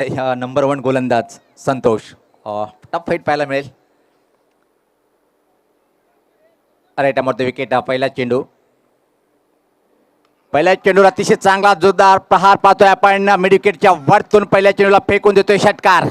Number 1 गोलंदाज Santosh. Tough fight पाहायला मिळेल. राईटामध्ये विकेट. पहिला चेंडू. पहिल्या चेंडूला अतिशय चांगला जोरदार प्रहार पाहतोय आपण. मिड विकेटच्या वरतून पहिल्या चेंडूला फेकून देतोय षटकार.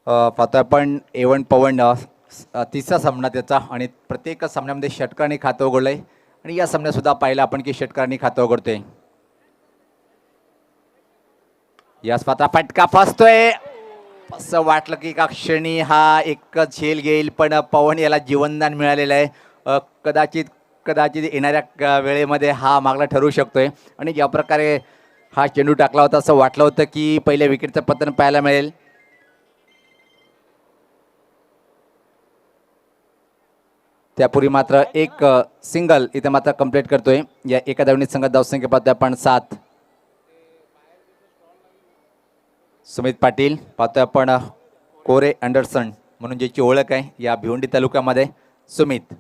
पाहतोय आपण A1 पवन. तिसरा सामना त्याचा आणि प्रत्येक सामन्यामध्ये षटकारांनी खातं उघडलंय आणि या सामन्यात सुद्धा पाहिलं आपण की षटकारांनी खातं उघडतोय. यास पाहता फटका फसतोय. असं वाटलं की एका क्षणी हा एकच झेल घेईल, पण पवन याला जीवनदान मिळालेलं आहे. कदाचित येणाऱ्या वेळेमध्ये हा मागला ठरू शकतोय आणि ज्या प्रकारे हा चेंडू टाकला होता असं वाटलं होतं की पहिल्या विकेटचं पतन पाहायला मिळेल. त्यापूर्वी मात्र एक सिंगल इथे मात्र कंप्लीट करतोय. या एका धावणीत संघात धावसंख्या पाहतोय आपण 7. सुमित पाटील पाहतोय आपण. कोरे अँडरसन म्हणून ज्याची ओळख आहे या भिवंडी तालुक्यामध्ये. सुमित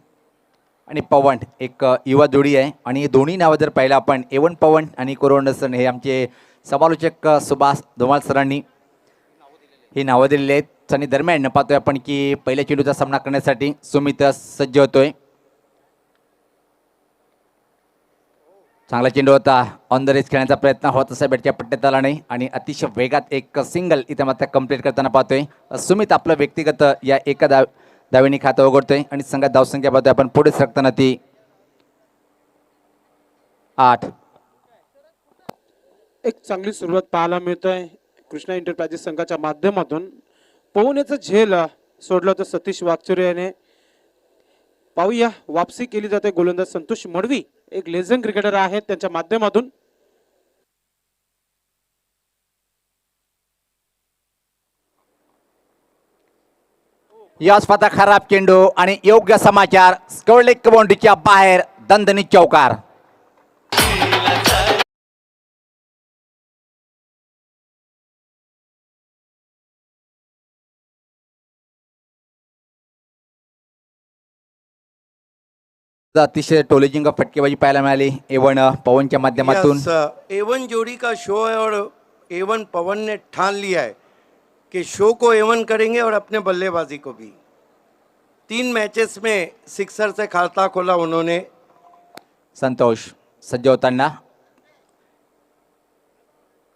आणि पवन एक युवा जोडी आहे आणि दोन्ही नावं जर पाहिलं आपण A1 पवन आणि कोरे अँडरसन हे आमचे समालोचक सुभाष धुमाळ सरांनी ही नावं दिलेली आहेत. आणि दरम्यान पाहतोय आपण की पहिल्या चेंडूचा सामना करण्यासाठी सुमित सज्ज होतोय. चांगला चेंडू होता. ऑन द रेस खेळण्याचा प्रयत्न होत असा बॅटच्या पट्ट्यात आला नाही आणि अतिशय वेगात एक सिंगल इथे मात्र कंप्लीट करताना पाहतोय. सुमित आपलं व्यक्तिगत या एका धावेने खातं उघडतोय आणि संघात धावसंख्या पाहतोय आपण पुढे सरकताना ती 8. एक चांगली सुरुवात पाहायला मिळतोय कृष्णा एंटरप्राइजेस संघाच्या माध्यमातून. पवन याचं झेल सोडलं होतं सतीश वागचुरे याने. पाहूया वापसी केली जाते. गोलंदाज संतोष मडवी एक लेजंड क्रिकेटर आहेत त्यांच्या माध्यमातून. याच पाहता खराब चेंडू आणि योग्य समाचार. स्कवलेक बाउंड्रीच्या बाहेर दणदणीत चौकार. अतिशय टोलेजिंग फटकेबाजी पाहायला मिळाली A1 पवनच्या माध्यमातून. A1 जोड़ी का शो है और A1 पवन ने ठान लिया है कि शो को A1 करेंगे और अपने बल्लेबाजी को भी. 3 मैचेस में सिक्सर से खाता खोला उन्होंने. संतोष सज्ज होताना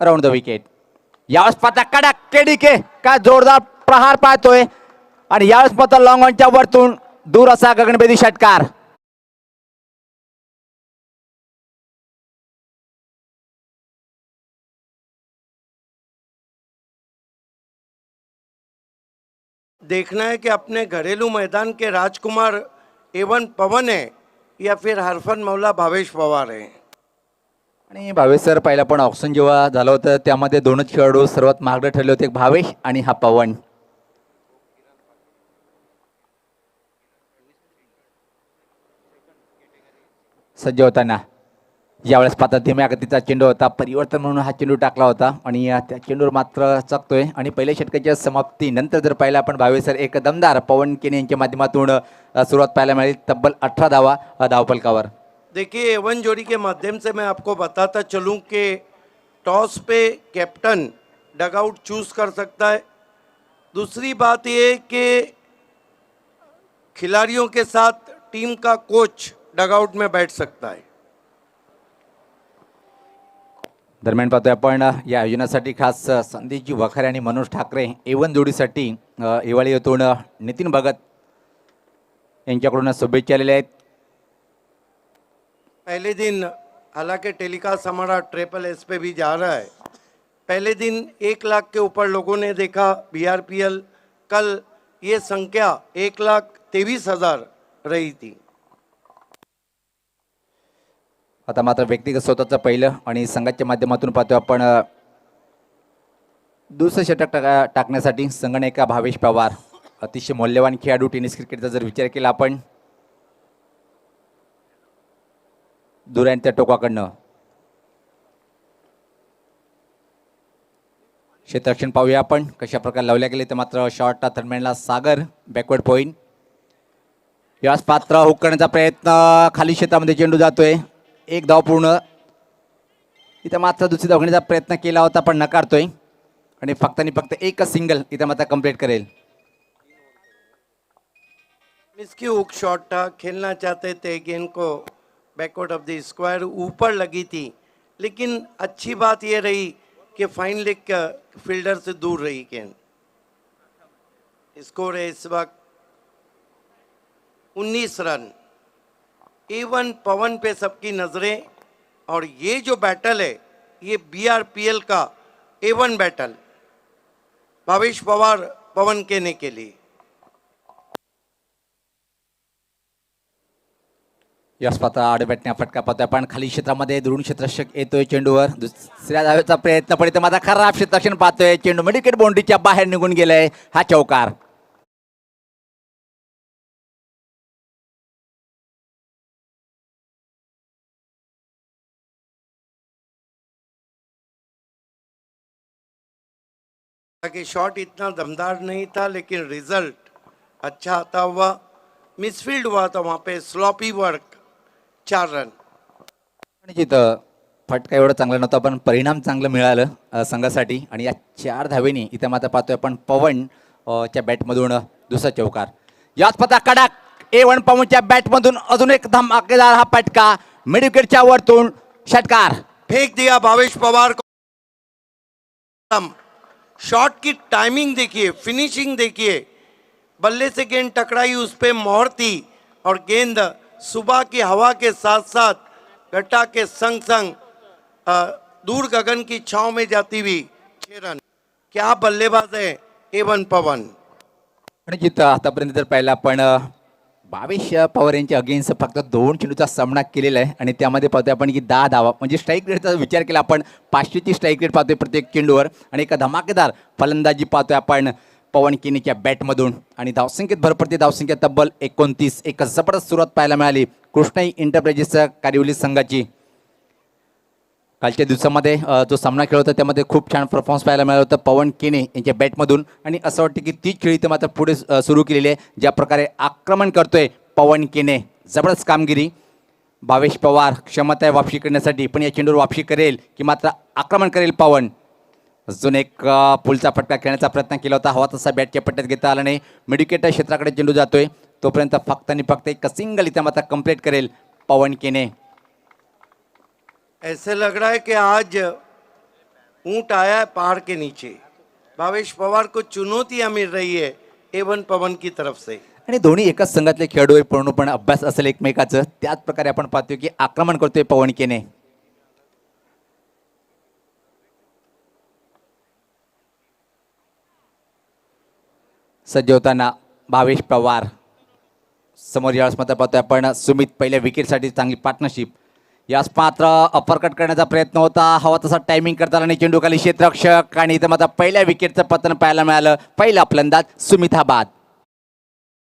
अराउंड द विकेट. यावेळेस पाहता कडक केडीके का जोरदार प्रहार पाहतोय आणि यावेळेस पाहता लॉंग ऑनच्या वरतून दूर असा गगनभेदी षटकार. देखना है कि अपने घरेलू मैदान के राजकुमार A1 पवन है या फिर हरफन मौला भावेश पवार है. आणि भावेश सर पहिला पण ऑप्शन जेव्हा झालं होतं त्यामध्ये दोनच खेळाडू सर्वात मागडे ठरले होते, भावेश आणि हा पवन. सज्ज होताना यावेळेस पाहता धीम्या गतीचा चेंडू होता. परिवर्तन म्हणून हा चेंडू टाकला होता आणि त्या चेंडूवर मात्र चकतोय आणि पहिल्या षटकाच्या समाप्तीनंतर जर पाहिलं आपण भावेश सर एक दमदार पवन केने यांच्या माध्यमातून सुरुवात पाहायला मिळेल. तब्बल 18 धावा धावफलकावर. देखिए A1 जोड़ी के माध्यम से मैं आपको बताता चलूं कि टॉस पे कैप्टन डगआउट चूज कर सकता है. दूसरी बात ये कि खिलाड़ियों के साथ टीम का कोच डगआउट में बैठ सकता है. दरम्यान पाहतोय आपण या आयोजनासाठी खास संदीपजी वखारे आणि मनोज ठाकरे A1 जोडीसाठी हिवाळी येथून नितीन भगत यांच्याकडून शुभेच्छा आलेल्या आहेत. पहले दिन हालांकि टेलीकास्ट हमारा SSS पे भी जा रहा है. पहले दिन 1 लाख के ऊपर लोगों ने देखा BRPL. कल ये संख्या 1,23,000 रही थी. आता मात्र व्यक्तिगत स्वतःचं पहिलं आणि संघाच्या माध्यमातून पाहतोय आपण दुसरं षटक टाकण्यासाठी संगणका भावेश पवार. अतिशय मौल्यवान खेळाडू टेनिस क्रिकेटचा जर विचार केला आपण दुरांच्या टोकाकडनं. क्षेत्ररक्षण पाहूया आपण कशा प्रकारे लावल्या गेले. तर मात्र शॉर्ट थर्डमॅनला सागर बॅकवर्ड पॉईंट. यास पात्र हुक करण्याचा प्रयत्न, खाली क्षेत्रामध्ये चेंडू जातोय. एक धाव पूर्ण. इथं मात्र दुसरी धाव घेण्याचा प्रयत्न केला होता पण नकारतोय आणि फक्त एकच सिंगल इथं मात्र कंप्लीट करेल. इसकी हुक शॉट था, खेलना चाहते थे गेंद को बैकवर्ड ऑफ द स्क्वायर, ऊपर लगी थी, लेकिन अच्छी बात ये रही कि फाइन लेग फील्डर से दूर रही गेंद. स्कोर है इस वक्त 19 रन. A1 पवन पे सबकी नजरें, और ये जो बैटल है ये BRPL का A1 बैटल. भावेश पवार पवन केने के लिए. यास पात्र आडबॅटने फटका पाहतोय आपण खाली क्षेत्रामध्ये. दुरून क्षेत्ररक्षक येतोय चेंडूवर. दुसऱ्या धावेचा प्रयत्न पण इथं माझा खराब क्षेत्ररक्षण पाहतोय. चेंडू मिडविकेट बाउंड्रीच्या बाहेर निघून गेलाय. हा चौकार. कि शॉट इतना दमदार नहीं था, लेकिन रिजल्ट अच्छा आता हुआ. मिसफील्ड हुआ था वहां पे, स्लॉपी वर्क. 4 रन. आणि जिथं फटका एवढं चांगला नव्हता पण परिणाम चांगलं मिळालं संघासाठी. आणि या 4 धावेनी इथं मात्र पाहतोय आपण पवन च्या बॅटमधून दुसरा चौकार. याच पता कडक A1 पवनच्या बॅटमधून अजून एक धमाकेदार हा फटका. मिडविकेटच्या वरतून षटकार. फेंक दिया भावेश पवार को. शॉट की टाइमिंग देखिए, फिनिशिंग देखिए. बल्ले से गेंद टकराई, उस पे मोहर थी, और गेंद सुबह की हवा के साथ साथ घटा के संग संग दूर गगन की छांव में जाती हुई 6 रन. क्या बल्लेबाज है A1 पवन. आणि जिथं आतापर्यंत जर पाहिलं आपण भावेश पवार यांच्या अगेन्स्ट फक्त 2 चेंडूचा सामना केलेला आहे आणि त्यामध्ये पाहतोय आपण की 10 धावा. म्हणजे स्ट्राईक रेटचा विचार केला आपण 500ची स्ट्राईक रेट पाहतोय प्रत्येक चेंडूवर. आणि एका धमाकेदार फलंदाजी पाहतोय आपण पवन केनीच्या बॅटमधून. आणि धावसंख्येत भर पडते. धावसंख्या तब्बल 29. एक जबरदस्त सुरुवात पाहायला मिळाली कृष्णाई इंटरप्राइजेसच्या कारिवली संघाची. कालच्या दिवसामध्ये जो सामना खेळ होता त्यामध्ये खूप छान परफॉर्मन्स पाहायला मिळालं होतं पवन केने यांच्या बॅटमधून. आणि असं वाटतं की तीच खेळी तर मात्र पुढे सुरू केलेली आहे. ज्या प्रकारे आक्रमण करतोय पवन केने, जबरदस्त कामगिरी. भावेश पवार क्षमता आहे वापसी करण्यासाठी, पण या चेंडूवर वापसी करेल की मात्र आक्रमण करेल पवन. अजून एक पुलचा फटका खेळण्याचा प्रयत्न केला होता, हवा तसा बॅटच्या पट्ट्यात घेता आला नाही. मिडविकेट क्षेत्राकडे चेंडू जातोय, तोपर्यंत फक्त आणि फक्त एक सिंगल इथे मात्र कंप्लीट करेल पवन केने. ऐसे लग रहा है कि आज ऊंट आया है पहाड़ के नीचे. भावेश पवार को चुनौतियां मिल रही है A1 पवन की तरफ से. आणि दोन्ही एकाच संघातले खेळाडू आहे, पूर्णपणे अभ्यास असेल एकमेकाचं. त्याच प्रकारे आपण पाहतोय की आक्रमण करतोय पवन केने. सज्ज होताना भावेश पवार. समोर यावेळेस मात्र पाहतोय आपण सुमित पहिल्या विकेटसाठी चांगली पार्टनरशिप. यास मात्र अपरकट करण्याचा प्रयत्न होता, हवा तसा टायमिंग करताना आणि चेंडू खाली क्षेत्ररक्षक. आणि इथं मात्र पहिल्या विकेटचं पतन पाहायला मिळालं. पहिला फलंदाज सुमित हा बाद.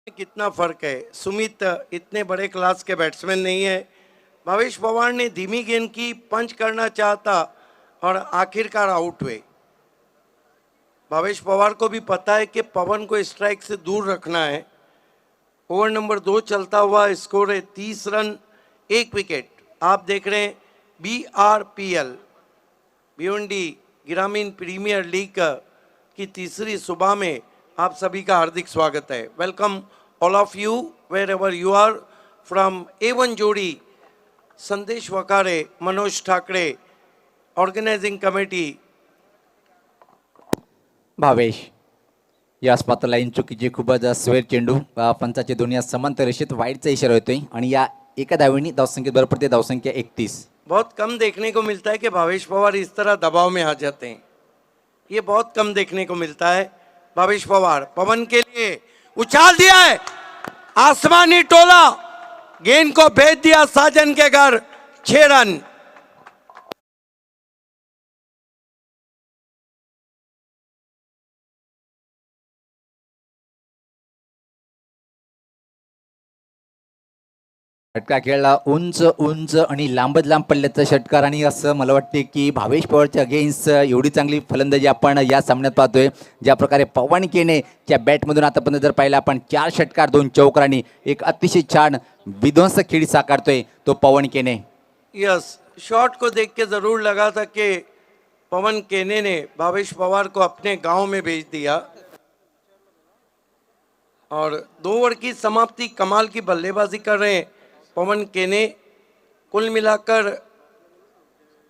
कितना फर्क है. सुमित इतने बड़े क्लास के बैट्समैन नहीं है. भावेश पवार ने धीमी गेंद की, पंच करना चाहता और आखिरकार आउट हुए. भावेश पवार को भी पता है कि पवन को स्ट्राइक से दूर रखना है. ओवर नंबर 2 चलता हुआ. स्कोर है 30 रन, 1 विकेट. आप देख रहे हैं BRPL भिवंडी ग्रामीण प्रीमियर लीग की तीसरी सुबह में आप सभी का हार्दिक स्वागत है. Welcome all of you wherever you are. From A1 जोड़ी, संदेश वकारे, मनोज ठाकरे, ऑर्गेनाइजिंग कमिटी. भावेश यास पात्र लाईन चुकीची, खूपच स्वेर चेंडू. पंचाचे दोन्ही समांतर रेषेत वाईटचा इशारा होतोय. आणि या एका धावेनी धावसंख्येत भर पडते. धावसंख्या 31. बहुत कम देखने को मिलता है कि भावेश पवार इस तरह दबाव में आ जाते हैं. ये बहुत कम देखने को मिलता है. भावेश पवार पवन के लिए उछाल दिया है, आसमानी टोला, गेंद को भेज दिया साजन के घर. 6 रन. षटकार खेळला उंच उंच आणि लांबच लांब पल्ल्याचा षटकार आणि असं मला वाटते की भावेश पवारच्या अगेन्स्ट एवढी चांगली फलंदाजी आपण या सामन्यात पाहतोय. ज्या प्रकारे पवन केनेच्या बॅटमधून आतापर्यंत जर पाहिलं आपण 4 षटकार 2 चौकारांनी एक अतिशय छान विध्वंसक खेळी साकारतोय तो पवन केने. यस, शॉट को देख के ज़रूर लगा था कि पवन केने ने भावेश पवार को अपने गांव में भेज दिया और 2 ओवर की समाप्ति, कमाल की बल्लेबाजी कर रहे हैं पवन केने. कुल मिलाकर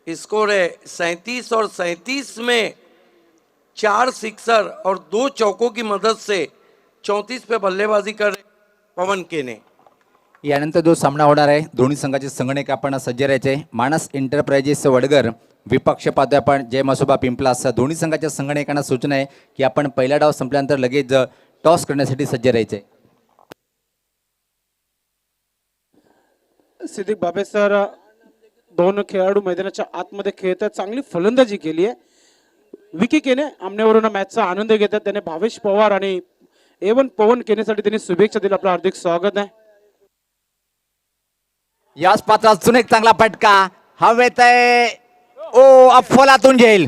स्कोर है 37 और 37 में 4 सिक्सर और 2 चौकों की मदद से 34 पे बल्लेबाजी कर रहे पवन केने. यानंतर जो सामना होणार आहे दोन्ही संघाचे संगणक आपण सज्ज राहायचे. मानस एंटरप्राइजेस वडगर विपक्ष पाहतोय आपण जय मसोबा पिंपलास. दोन्ही संघाच्या संगणकांना सूचना आहे की आपण पहिला डाव संपल्यानंतर लगेच टॉस करण्यासाठी सज्ज राहायचे. सिद्दीक बाबे सर, दोन खेळाडू मैदानाच्या आतमध्ये खेळतात, चांगली फलंदाजी केली आहे. विकी केने आमनेवरून मॅचचा आनंद घेतात. त्याने भावेश पवार आणि एवन पवन केनेसाठी त्यांनी शुभेच्छा दिल्या. आपलं हार्दिक स्वागत आहे. याच पात्रात अजून एक चांगला फटका हवेत आहे. ओ अफोलातून जाईल.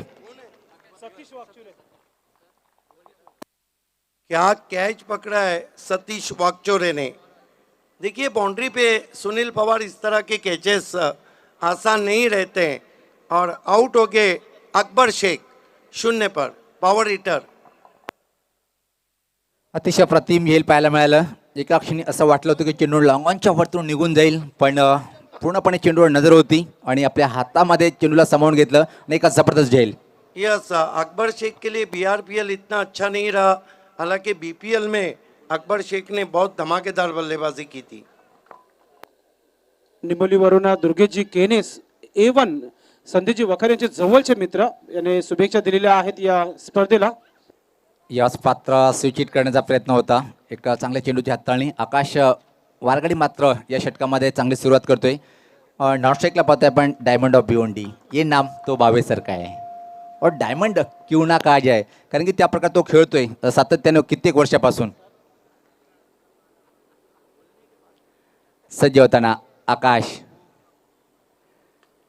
क्या कैच पकड़ा है सतीश वाकचोरे ने. देखिए, बाउंड्री पे सुनील पवार इस तरह के कैचेस आसान नहीं रहते हैं और आउट हो गए अकबर शेख 0 पर पावर हिटर. अतिशय प्रतिम येईल पाहायला मिळालं. एका क्षणी असं वाटलं होतं की चेंडू लॉंगॉनच्या वरतून निघून जाईल, पण पूर्णपणे चेंडूवर नजर होती आणि आपल्या हातामध्ये चेंडूला सामावून घेतलं आणि एका जबरदस्त झेल. यस, अकबर शेख के लिए बीआरपीएल इतना अच्छा नहीं रहा. हालांकि बीपीएल में अकबर शेख ने बहुत धमाकेदार बल्लेबाजी की थी. निमोलीवरून दुर्गेशजी केनेस एवन संदीपजी वखार यांचे जवळचे मित्र याने शुभेच्छा दिलेल्या आहेत या स्पर्धेला. याच पात्र स्विचिट करण्याचा प्रयत्न होता. एक चांगल्या चेंडूची हाताळणी. आकाश वारगडी मात्र या षटकामध्ये चांगली सुरुवात करतोय. नॉर्थ स्ट्राईकला पाहतोय आपण डायमंड ऑफ भिवंडी. ये नाम तो भावेसारखा आहे और डायमंड क्यों ना कहा जाए, कारण की त्या प्रकारे तो खेळतोय सातत्याने कित्येक वर्षापासून. सज्ज होताना आकाश.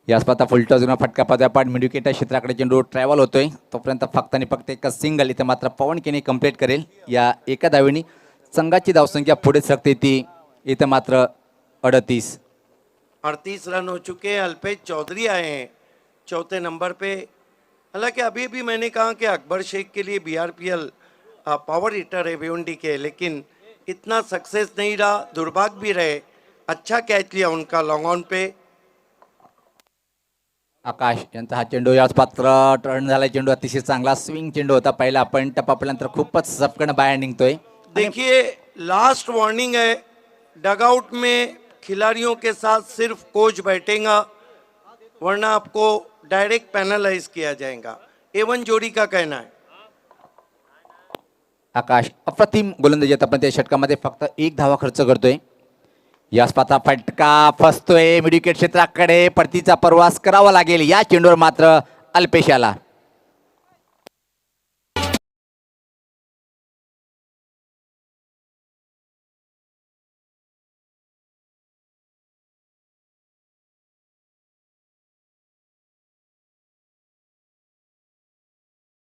याच पाहता फुलटॉस जुना फटका पाहतोय आपण. मिडविकेट क्षेत्राकडे चेंडू ट्रॅव्हल होतोय तोपर्यंत फक्त आणि फक्त एक सिंगल. इथे मात्र पवन केने कंप्लीट करेल. या एका धावेनी संघाची धावसंख्या पुढे सरकते ती इथे मात्र 38 रन हो चुके हैं. अल्पेश चौधरी आए हैं चौथे नंबर पे. हालांकि अभी भी मैंने कहा कि अकबर शेख के लिए बीआरपीएल पावर हिटर है भिवंडी के, लेकिन इतना सक्सेस नहीं रहा. दुर्भाग्य भी रहे. अच्छा कैच लिया उनका लॉन्ग ऑन पे. आकाश यांचा हा चेंडू याच पात्र टर्न झाला. चेंडू अतिशय चांगला स्विंग चेंडू होता. पहिला आपण टपापल्यानंतर खूपच सपकन बाहेर निघतोय. देखिए, लास्ट वार्निंग है. डगआउट में खिलाड़ियों के साथ सिर्फ कोच बैठेगा, वरना आपको डायरेक्ट पैनलाइज किया जाएगा. एवन जोड़ी का कहना है. आकाश अप्रतिम गोलंदाजी आपण त्या षटकामध्ये फक्त एक धावा खर्च करतोय. याच पाता फटका फसतोय मिडविकेट क्षेत्राकडे. परतीचा प्रवास करावा लागेल. या चेंडूवर मात्र अल्पेश आला.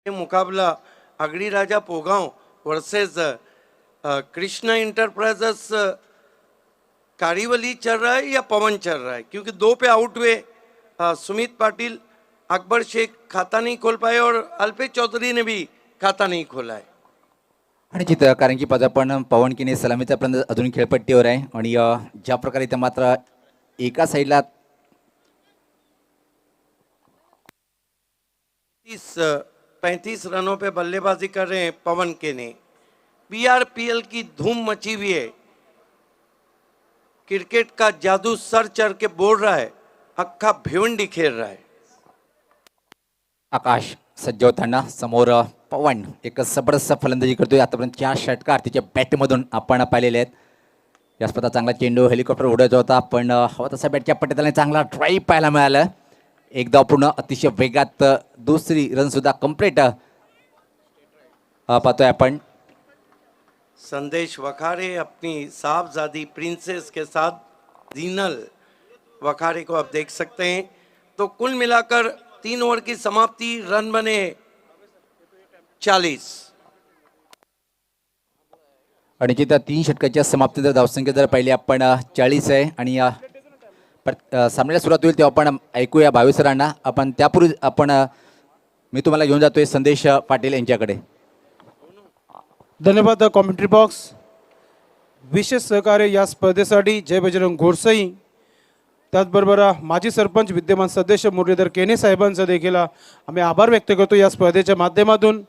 मुकाबला अगड़ी राजा पोगांव वर्सेस कृष्णा इंटरप्राइजेस कारीवली चल रहा है या पवन चल रहा है, क्योंकि 2 पे आउट हुए. सुमित पाटिल, अकबर शेख खाता नहीं खोल पाए और अल्पेश चौधरी ने भी खाता नहीं खोला है. आणि जिथं कारण की पण पवन केने सलामीचा पर्यंत अजून खेळपट्टीवर आहे आणि ज्या प्रकारे इथं मात्र एका साईडला 35 रनों पे बल्लेबाजी कर रहे हैं पवन केने. बीआरपीएल की धूम मची हुई है. क्रिकेट का जादू सर चढ़ के बोल रहा है. अख्खा भिवंडी खेल रहा है. आकाश सज्ज होताना समोर पवन एक जबरदस्त फलंदाजी करतोय. आतापर्यंत 4 षटकार तिच्या बॅटमधून आपण पाहिलेले आहेत. या स्पर्धा चांगला चेंडू हेलिकॉप्टर उडायचा होता, पण हवा तसा बॅटच्या पट्ट्याला चांगला ड्राईव्ह पाहायला मिळालं. एकदा पूर्ण अतिशय वेगात दुसरी रन सुद्धा कंप्लीट पाहतोय आपण. संदेश वखारे अपनी साहबजादी प्रिंसेस के साथ दीनल वखारे को आप देख सकते हैं। तो कुल मिलाकर 3 ओवर की समाप्ति, रन बने 40। आणि जिथं 3 षटकाच्या समाप्तीचा धावसंख्या जर पाहिली आपण 40 आहे आणि सामन्याला सुरुवात होईल तेव्हा आपण ऐकूया 22 रांना. आपण त्यापूर्वी मी तुम्हाला घेऊन जातोय संदेश पाटील यांच्याकडे. धन्यवाद कॉमेंट्री बॉक्स. विशेष सहकार्य या स्पर्धेसाठी जय बजरंग घोडसई, त्याचबरोबर माजी सरपंच विद्यमान सदस्य मुरलीधर केने साहेबांचा देखील आम्ही आभार व्यक्त करतो. या स्पर्धेच्या माध्यमातून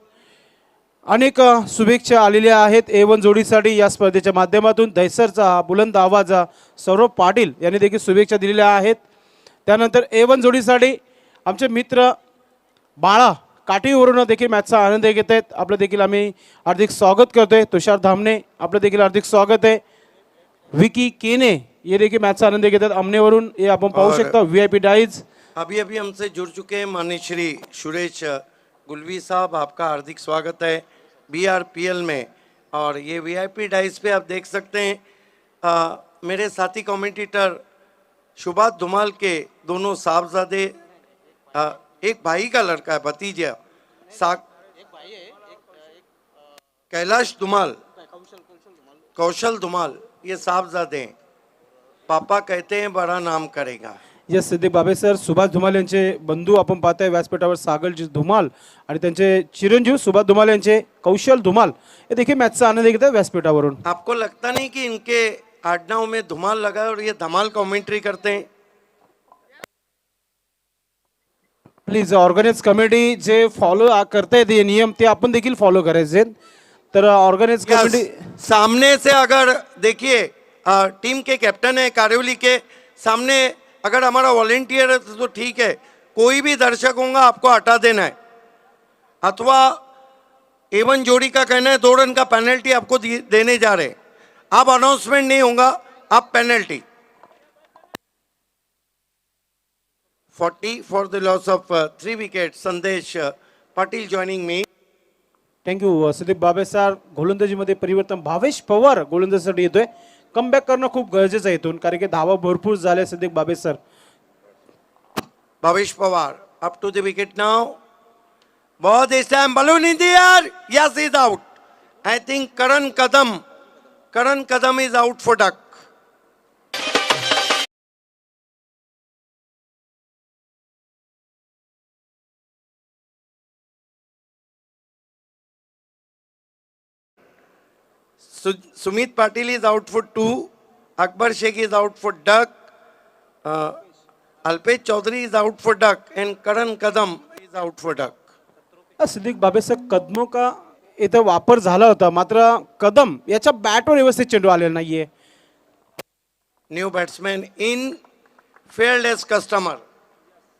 अनेक शुभेच्छा आलेल्या आहेत A1 जोडीसाठी. या स्पर्धेच्या माध्यमातून दहिसरचा बुलंद आवाज सौरभ पाटील यांनी देखील शुभेच्छा दिलेल्या आहेत. त्यानंतर A1 जोडीसाठी आमचे मित्र बाळा काठीवरून देखील मॅचचा आनंद घेत आहेत. आपलं देखील आम्ही हार्दिक स्वागत करतोय. तुषार धामणे आपलं देखील हार्दिक स्वागत आहे. विकी केने ये देखिए मैच आनंद घेतात अमनेवरून. ये आपण पाहू शकता VIP डाइज. अभी अभी हमसे जुड़ चुके हैं माननीय श्री सुरेश गुलवी साहब, आपका हार्दिक स्वागत है BRPL में. और ये VIP डाइस पे आप देख सकते हैं मेरे साथी कमेंटेटर सुभाष धुमाल के दोनों साहबजादे, एक भाई का लड़का है भतीजा कैलाश धुमाल, कौशल धुमाल, ये साहबजादे हैं. पापा कहते हैं बड़ा नाम करेगा. यस सिद्दीक बाबे सर, सुभाष धुमाल यांचे बंधू आपण पाहताय व्यासपीठावर सागरजी धुमाल आणि त्यांचे चिरंजीव सुभाष धुमाल यांचे कौशल धुमाल हे देखील मॅचचा आनंद घेतात व्यासपीठावरून. आपको लगता नहीं कि इनके आडनाव में धुमाल लगा है और ये धमाल कमेंट्री करते हैं? प्लीज ऑर्गनाइज कमिटी जे फॉलो करते हैं ये नियम ते आपण देखील फॉलो करायचे. तर ऑर्गनाइज कमिटी सामने से अगर देखिए टीम के कैप्टन है कारिवली के सामने, अगर हमारा वॉलेंटियर है तो ठीक है, कोई भी दर्शक होगा आपको हटा देना है. अथवा A1 जोड़ी का कहना है 2 रन का पेनल्टी आपको देने जा रहे. अब अनाउंसमेंट नहीं होगा, अब penalty. 40 for the loss of 3 wicket. Sandesh Patil joining me. Thank you Siddiq Babe sir. गोलंदाजीमध्ये परिवर्तन, भावेश पवार गोलंदाजीसाठी येतोय. कमबॅक करणं खूप गरजेचं आहे इथून, कारण की धावा भरपूर झाले. Siddiq Babe sir. Bhavesh Pawar up to the wicket now. बहुत इस time balloon in the air. Yes, is out. I think Karan Kadam is out for duck. Sumit Patil is out for 2. Akbar Sheikh is out for duck. Alpesh Chaudhary is out for duck. And Karan Kadam is out for duck. Siddiq Babe sir, कदमों का इथं वापर झाला होता, मात्र कदम याच्या बॅटवर व्यवस्थित चेंडू आलेला नाहीये. New batsman in, failed as customer.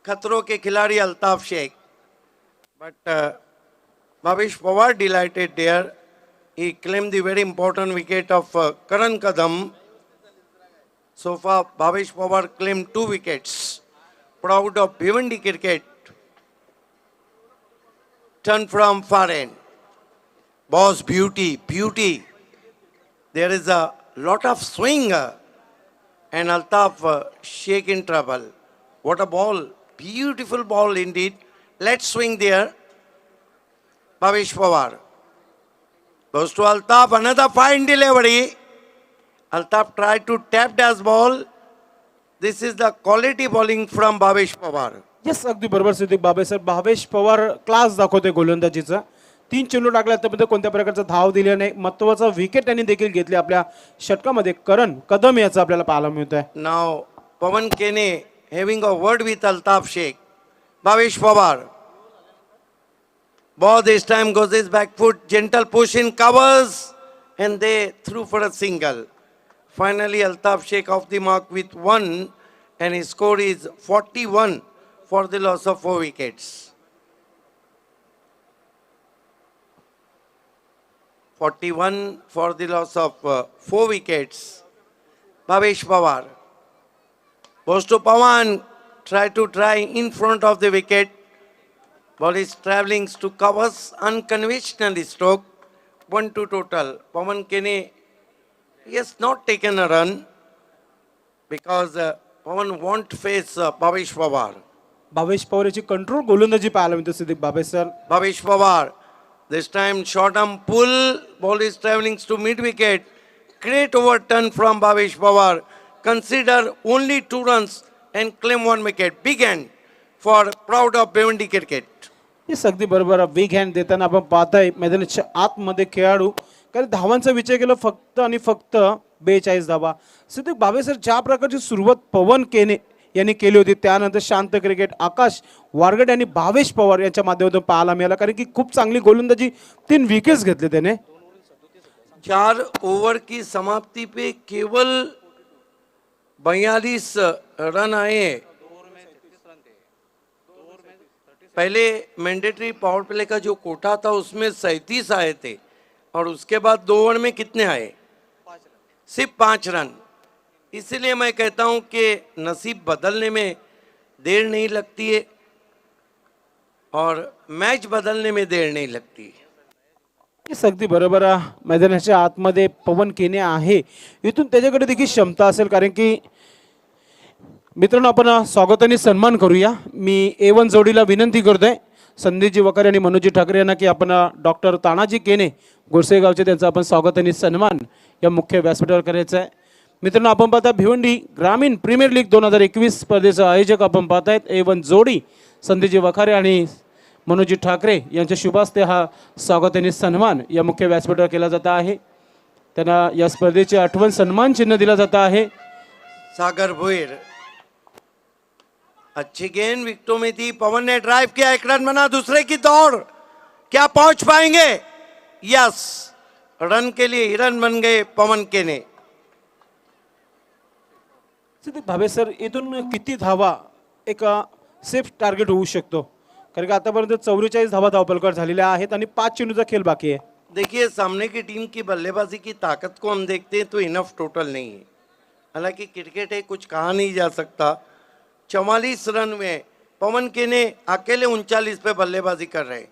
Khatron Ke Khiladi Altaf Shaikh. But Bhavesh Pawar delighted there. He claimed the very important wicket of Karan Kadam. So far, Bhavesh Pawar claimed 2 wickets. Proud of Bhiwandi cricket. Turn from far end. Boss, beauty. There is a lot of swing. And Altaf Sheikh in trouble. What a ball. Beautiful ball indeed. Let's swing there. Bhavesh Pawar. Goes to Altaf, another fine delivery. Altaf tried to tap das ball. This is the quality bowling from Bhavesh Pawar. Yes, अगदी बरोबर Siddique Babe sir. Bhavesh Pawar class दाखवते गोलंदाजीचा. 3 चेंडू टाकल्या त्यामध्ये कोणत्या प्रकारचा धाव दिला नाही. महत्त्वाचा विकेट त्यांनी देखील घेतली आपल्या षटकामध्ये. करण कदम याचा आपल्याला पाहायला मिळतोय. Now Pawan Kene having a word with Altaf Sheikh. Bhavesh Pawar. Ball this time goes his back foot, gentle push in, covers, and they threw for a single. Finally, Altaf Sheikh off the mark with 1, and his score is 41 for the loss of 4 wickets. 41 for the loss of 4 wickets. Bhavesh Pawar. Goes to Pawan, try in front of the wicket. Ball is traveling to covers, unconventional stroke. 1-2 total. Pawan Kene, he has not taken a run. because Pawan won't face Bhavesh Pawar. Bhavesh Pawar याची control गोलंदाजी पाहायला मिळते Siddiq Bhave sir. Bhavesh Pawar, this time short arm pull, ball is traveling to mid wicket. Great overturn from Bhavesh Pawar. Consider only 2 runs and claim 1 wicket. Big hand for proud of Bhiwandi cricket. हे अगदी बरोबर आहे. Big hand देताना आपण पाहताय मैदानाच्या आतमध्ये खेळाडू कारण धावांचा विचार केला फक्त आणि फक्त 42 धावा. सिद्दीक भावे सर ज्या प्रकारची सुरुवात पवन केने यांनी केली होती त्यानंतर शांत क्रिकेट आकाश वारगड आणि भावेश पवार यांच्या माध्यमातून पाहायला मिळाला कारण की खूप चांगली गोलंदाजी 3 विकेट्स घेतले त्याने. 4 ओवर की समाप्ति पे केवल 42 रन आए. पहले मैंडेटरी पावर प्ले का जो कोटा था उसमें 37 आए थे और उसके बाद 2 ओवर में कितने आए? सिर्फ 5 रन. इसलिए मैं कहता हूं कि नसीब बदलने में देर नहीं लगती है और मैच बदलने में देर नहीं लगती है. हे अगदी बरोबर आहे. मैदानाच्या आतमध्ये पवन केने आहे इथून त्याच्याकडे देखील क्षमता असेल कारण की मित्रांनो आपण स्वागत आणि सन्मान करूया. मी A1 जोडीला विनंती करतोय संदीपजी वकारे आणि मनोजी ठाकरे यांना की आपण डॉक्टर तानाजी केने गोरसेगावचे त्यांचं आपण स्वागत आणि सन्मान या मुख्य व्यासपीठावर करायचं आहे. मित्रांनो आपण पाहता भिवंडी ग्रामीण प्रीमियर लीग 2021 स्पर्धेचं आयोजक आपण पाहतायत A1 जोडी संदीपजी वखारे आणि मनोजी ठाकरे यांच्या शुभास्ते हा स्वागत आणि सन्मान या मुख्य व्यासपीठावर केला जात आहे. त्यांना या स्पर्धेचे आठवण सन्मान चिन्ह दिला जात आहे. सागर भुईर अच्छी गेंद विकेटों में थी. पवन ने ड्राइव किया, 1 रन बना. दूसरे की दौड़, क्या पहुंच पाएंगे? यस, रन के लिए हिरन बन गए पवन केने. सिद्दीक भावे सर इथून किती धावा एक सेफ टार्गेट होऊ शकतो कारण की आतापर्यंत 44 धावा धावपलकर झालेल्या आहेत आणि 5 चेंडूचा खेळ बाकी आहे. देखिए सामने की टीम की बल्लेबाजी की ताकत को हम देखते हैं तो इनफ टोटल नहीं है. हालांकि क्रिकेट है, कुछ कहा नहीं जा सकता. 44 रन में पवन केने अकेले 39 पे बल्लेबाजी कर रहे.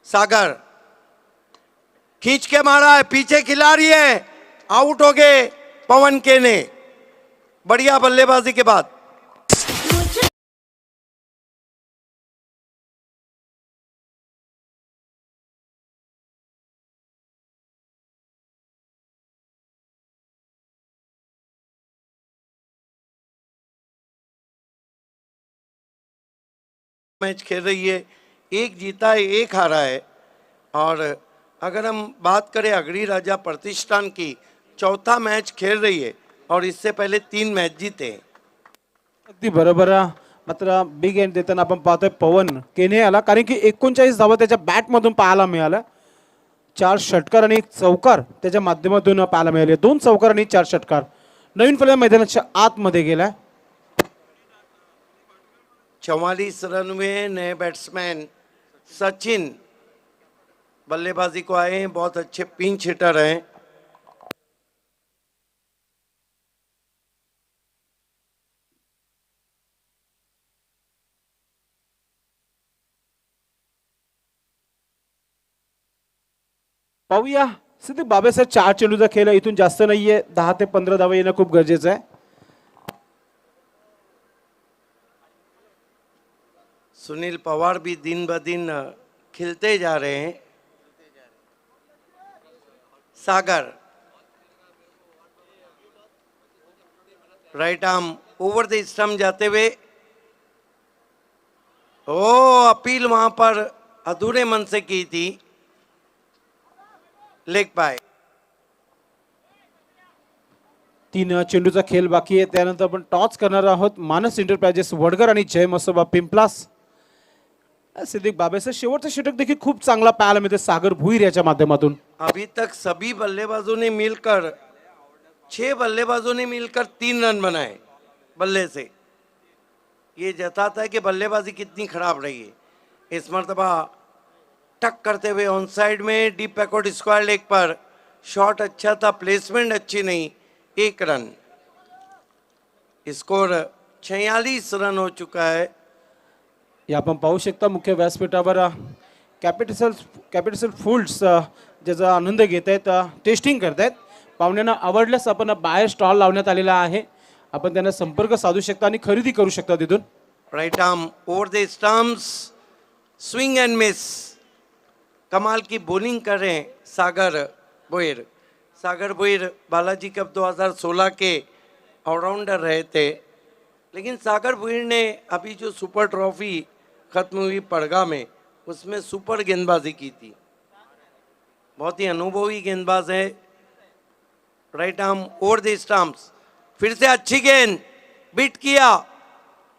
सागर खींच के मारा है, पीछे खिलाड़ी है, आउट हो गए पवन केने. बढ़िया बल्लेबाजी के बाद मैच खेल रही है. 1 जीता है, 1 हारा है. और अगर हम बात करें अगड़ी राजा प्रतिष्ठान की, 4था मैच खेल रही है और इससे पहले 3 मैच जीते हैं. अगदी बरोबर आहे. मात्र बिग एंड देताना आपण पाहतोय पवन केने आला कारण की 39 धावा त्याच्या बॅटमधून पाहायला मिळाल्या. 4 षटकार आणि 1 चौकार त्याच्या माध्यमातून पाहायला मिळाले. 2 चौकार आणि 4 षटकार. नवीन फलंदाज मैदानाच्या आतमध्ये गेला. 44 रन में नए बैट्समैन सचिन बल्लेबाजी को आए हैं. बहुत अच्छे पिंच हिटर हैं. पाहूया सिद्दीक बाबे सर 4 चेंडूचा खेळ आहे. इथून जास्त नाहीये. 10 ते 15 धावा येणं खूप गरजेचं आहे. सुनील पवार भी दिन ब दिन खिलते जा रहे हैं. Sagar right arm over the stump जाते हुए. ओ अपील वहां पर अधूरे मन से की थी. Leg bye. 3 चेंडूचा खेळ बाकी आहे. त्यानंतर आपण टॉस करणार आहोत मानस एंटरप्राइजेस वडगर आणि जय मसोबा पिंपलास. सिद्दीक बाबे सर शेवटचा षटक देखील खूप चांगला पाहायला मिळते सागर भुईर याच्या माध्यमातून. अभी तक सभी बल्लेबाजों ने मिलकर 6 बल्लेबाजों ने मिलकर 3 रन बनाए बल्ले से. ये जताता है कि बल्लेबाजी कितनी खराब रही है. इस मरतबा टक करते हुए ऑन साइड में डीप बैकवर्ड स्क्वायर लेग पर. शॉट अच्छा था, प्लेसमेंट अच्छी नहीं. 1 रन. स्कोर 46 रन हो चुका है. हे आपण पाहू शकता मुख्य व्यासपीठावर कॅपिटल फुल्ड्स ज्याचा आनंद घेत आहेत, टेस्टिंग करतायत. पाहुण्यांना आवडल्यास आपण बाहेर स्टॉल लावण्यात आलेला आहे, आपण त्यांना संपर्क साधू शकता आणि खरेदी करू शकता तिथून. Right arm over the stumps, swing end miss. कमाल की बॉलिंग कर रहे हैं सागर भोईर. सागर भोईर बालाजी कप 2016 के ऑलराउंडर रहे थे, लेकिन सागर भोईर ने अभी जो सुपर ट्रॉफी खत्म हुई पड़गा में, उसमें सुपर गेंदबाजी की थी. बहुत ही अनुभवी गेंदबाज है. Right arm over the stumps, फिर से अच्छी गेंद, बीट किया.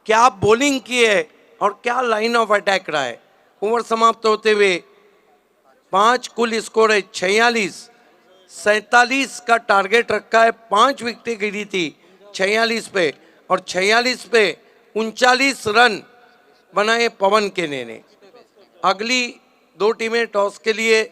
क्या बॉलिंग की है और क्या लाइन ऑफ अटैक रहा है. ओवर समाप्त होते हुए 5 कुल स्कोर है 46. 47 का टारगेट रखा है, 5 विकेटें गिरी थी 46 पे, और 46 पे 39 रन बनाए पवन केने ने. अगली 2 टीमें टॉस के लिए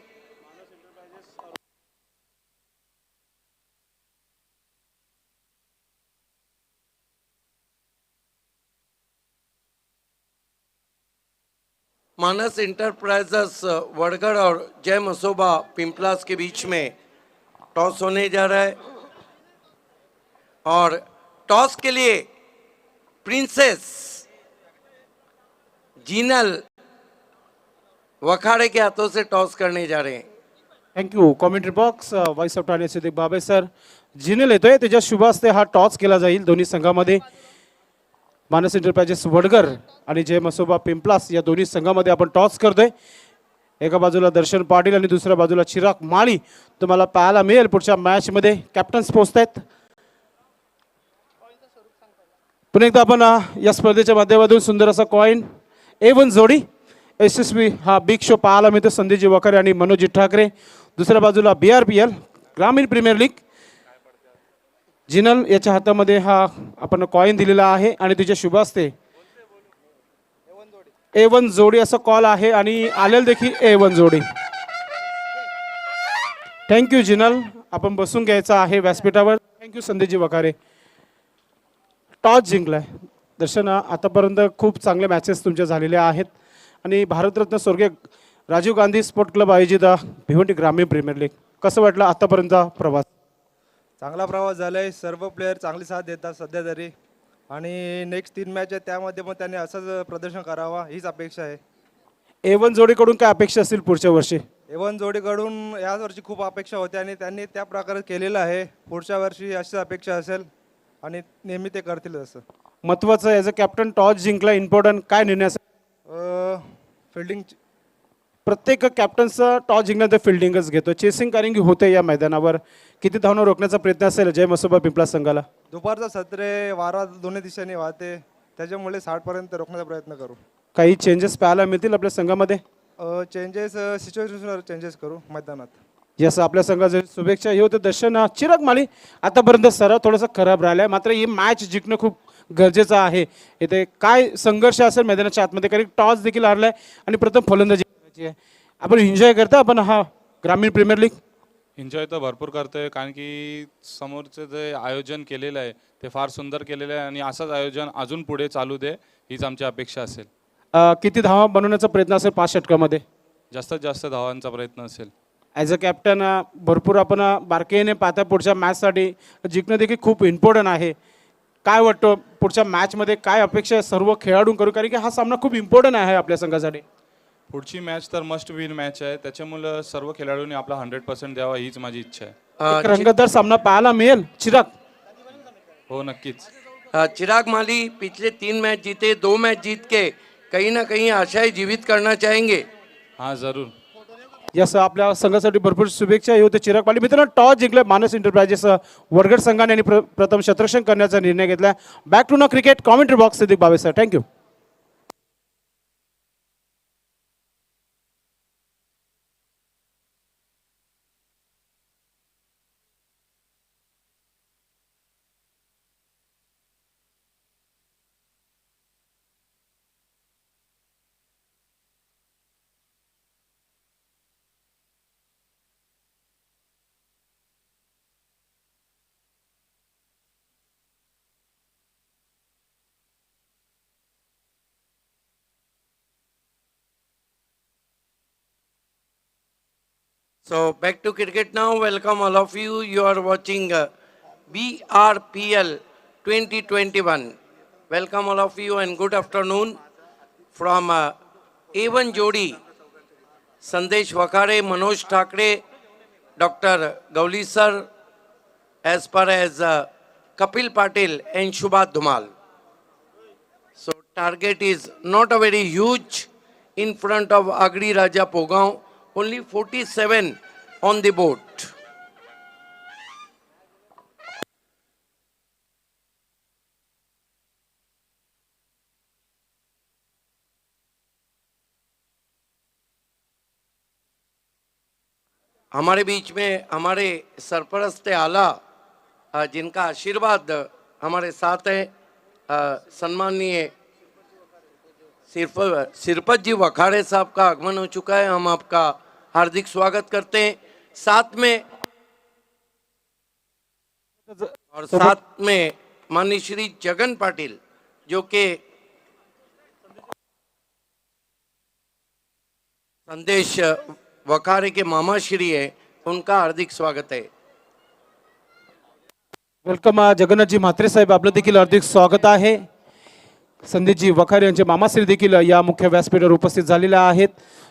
मानस इंटरप्राइजेस वड़गड़ और जय मसोबा पिंपलास के बीच में टॉस होने जा रहा है. और टॉस के लिए प्रिंसेस जीनल वखाड़े के हाथों से टॉस करने जा रहे हैं. Thank you. Commentary box voice of Thane Siddiq Babe sir. जिनेल येतोय, त्याच्या शुभ हस्ते हा टॉस केला जाईल दोन्ही संघामध्ये. मानस एंटरप्राइजेस वडगर आणि जय मसोबा पिंपलास या दोन्ही संघामध्ये आपण टॉस करतोय. एका बाजूला दर्शन पाटील आणि दुसऱ्या बाजूला चिराग माळी तुम्हाला पाहायला मिळेल पुढच्या मॅचमध्ये. कॅप्टन्स पोहोचतायत. पुन्हा एकदा आपण या स्पर्धेच्या माध्यमातून सुंदर असा कॉईन A1 जोडी यशस्वी हा बिग शो पाहायला मिळतो. संदीपजी वखारे आणि मनोजी ठाकरे. दुसऱ्या बाजूला BRPL ग्रामीण प्रीमियर लीग जिनल याच्या हातामध्ये हा आपण कॉईन दिलेला आहे आणि तिच्या शुभ हस्ते A1 जोडी असं कॉल आहे आणि आलेल देखील A1 जोडी. थँक्यू जिनल. आपण बसून घ्यायचं आहे व्यासपीठावर. थँक्यू संदीपजी वखारे. टॉस जिंकलाय. दर्शन आतापर्यंत खूप चांगले मॅचेस तुमच्या झालेल्या आहेत आणि भारतरत्न स्वर्गीय राजीव गांधी स्पोर्ट क्लब आयोजित भिवंडी ग्रामीण प्रीमियर लीग कसं वाटलं आतापर्यंत प्रवास. चांगला प्रवास झाला आहे. सर्व प्लेयर चांगली साथ देतात सध्या तरी, आणि नेक्स्ट 3 मॅच आहेत त्यामध्ये पण त्यांनी असंच प्रदर्शन करावा हीच अपेक्षा आहे. A1 जोडीकडून काय अपेक्षा असतील पुढच्या वर्षी. A1 जोडीकडून याच वर्षी खूप अपेक्षा होत्या आणि त्यांनी त्या प्रकारे केलेलं आहे. पुढच्या वर्षी अशीच अपेक्षा असेल आणि नेहमी ते करतील. असं महत्त्वाचं ॲज अ कॅप्टन टॉस जिंकला, इम्पॉर्टंट काय निर्णय असेल. फिल्डिंग प्रत्येक कॅप्टनचं टॉस जिंकण्याचं फिल्डिंगच घेतो. चेसिंग कारण की होते या मैदानावर. किती धावणं रोखण्याचा प्रयत्न असेल जय मसोबा पिंपला संघाला. दुपारचा सत्रे वारा दोन्ही दिशांनी वाहते, त्याच्यामुळे 60पर्यंत रोखण्याचा प्रयत्न करू. काही चेंजेस पाहायला मिळतील आपल्या संघामध्ये. चेंजेस सिच्युएशनवर चेंजेस करू मैदानात. जसं आपल्या संघाचे शुभेच्छा. हे होतं दर्शन. चिराग माळी आतापर्यंत सराव थोडासा खराब राहिला आहे, मात्र ही मॅच जिंकणं खूप गरजेचं आहे. इथे काय संघर्ष असेल मैदानाच्या आतमध्ये, कारण टॉस देखील हारलाय आणि प्रथम फलंदाजी करायची आहे. आपण एन्जॉय करता आपण हा ग्रामीण प्रीमियर लीग. एन्जॉय तर भरपूर करतोय, कारण की समोरचं जे आयोजन केलेलं आहे ते फार सुंदर केलेलं आहे आणि असंच आयोजन अजून पुढे चालू दे हीच आमची अपेक्षा असेल. किती धावा बनवण्याचा प्रयत्न असेल 5 षटकामध्ये. जास्तीत जास्त धावांचा प्रयत्न असेल. ॲज अ कॅप्टन भरपूर आपण बारकाईने पाहता पुढच्या मॅचसाठी जिंकणं देखील खूप इम्पॉर्टंट आहे. काय वाटतं पुढच्या मॅचमध्ये काय अपेक्षा आहे सर्व खेळाडूंकडून, कारण की हा सामना खूप इम्पॉर्टंट आहे आपल्या संघासाठी. पुढची मॅच तर मस्ट विन मॅच आहे, त्याच्यामुळं सर्व खेळाडूंनी आपला 100% द्यावा हीच माझी इच्छा आहे. एक रंगतदार सामना पाहायला मिळेल. चिराग. हो नक्कीच. चिराग माली पिछले 3 मैच जीते, 2 मैच जीत के कहीं ना कहीं आशाएं जीवित करना चाहेंगे. हां जरूर. यस, आपल्या संघासाठी भरपूर शुभेच्छा. हे होते चिराग पाटील. मित्रांनो टॉस जिंकले मानस एंटरप्राइजेस वडगड संघाने आणि प्रथम शतरक्षण करण्याचा निर्णय घेतला. बॅक टू न cricket commentary box Siddique Babe sir. Thank you. So back to cricket now. Welcome all of you. You are watching BRPL 2021. Welcome all of you and good afternoon from A1 Jodi, Sandesh Wakhare, Manoj Thakre, Dr. Gauli sir, as far as Kapil Patil and Shubhat Dhumal. So target is not a very huge in front of Agri Raja Pogaon, only 47 on the board. हमारे beach में हमारे सरपरस्त आला जिनका आशीर्वाद हमारे साथ है सम्माननीय सिरपत जी वखाड़े साहब का आगमन हो चुका है। हम आपका हार्दिक स्वागत करते हैं। साथ में माननीय श्री जगन पाटिल जो कि संदेश वखारे के मामा श्री है, उनका हार्दिक स्वागत है। वेलकम जगन्नाथजी म्हात्रे साहेब, आपलं देखील हार्दिक स्वागत आहे। संदीपजी वखारे यांचे मामाश्री देखील या मुख्य व्यासपीठावर उपस्थित झालेले आहेत।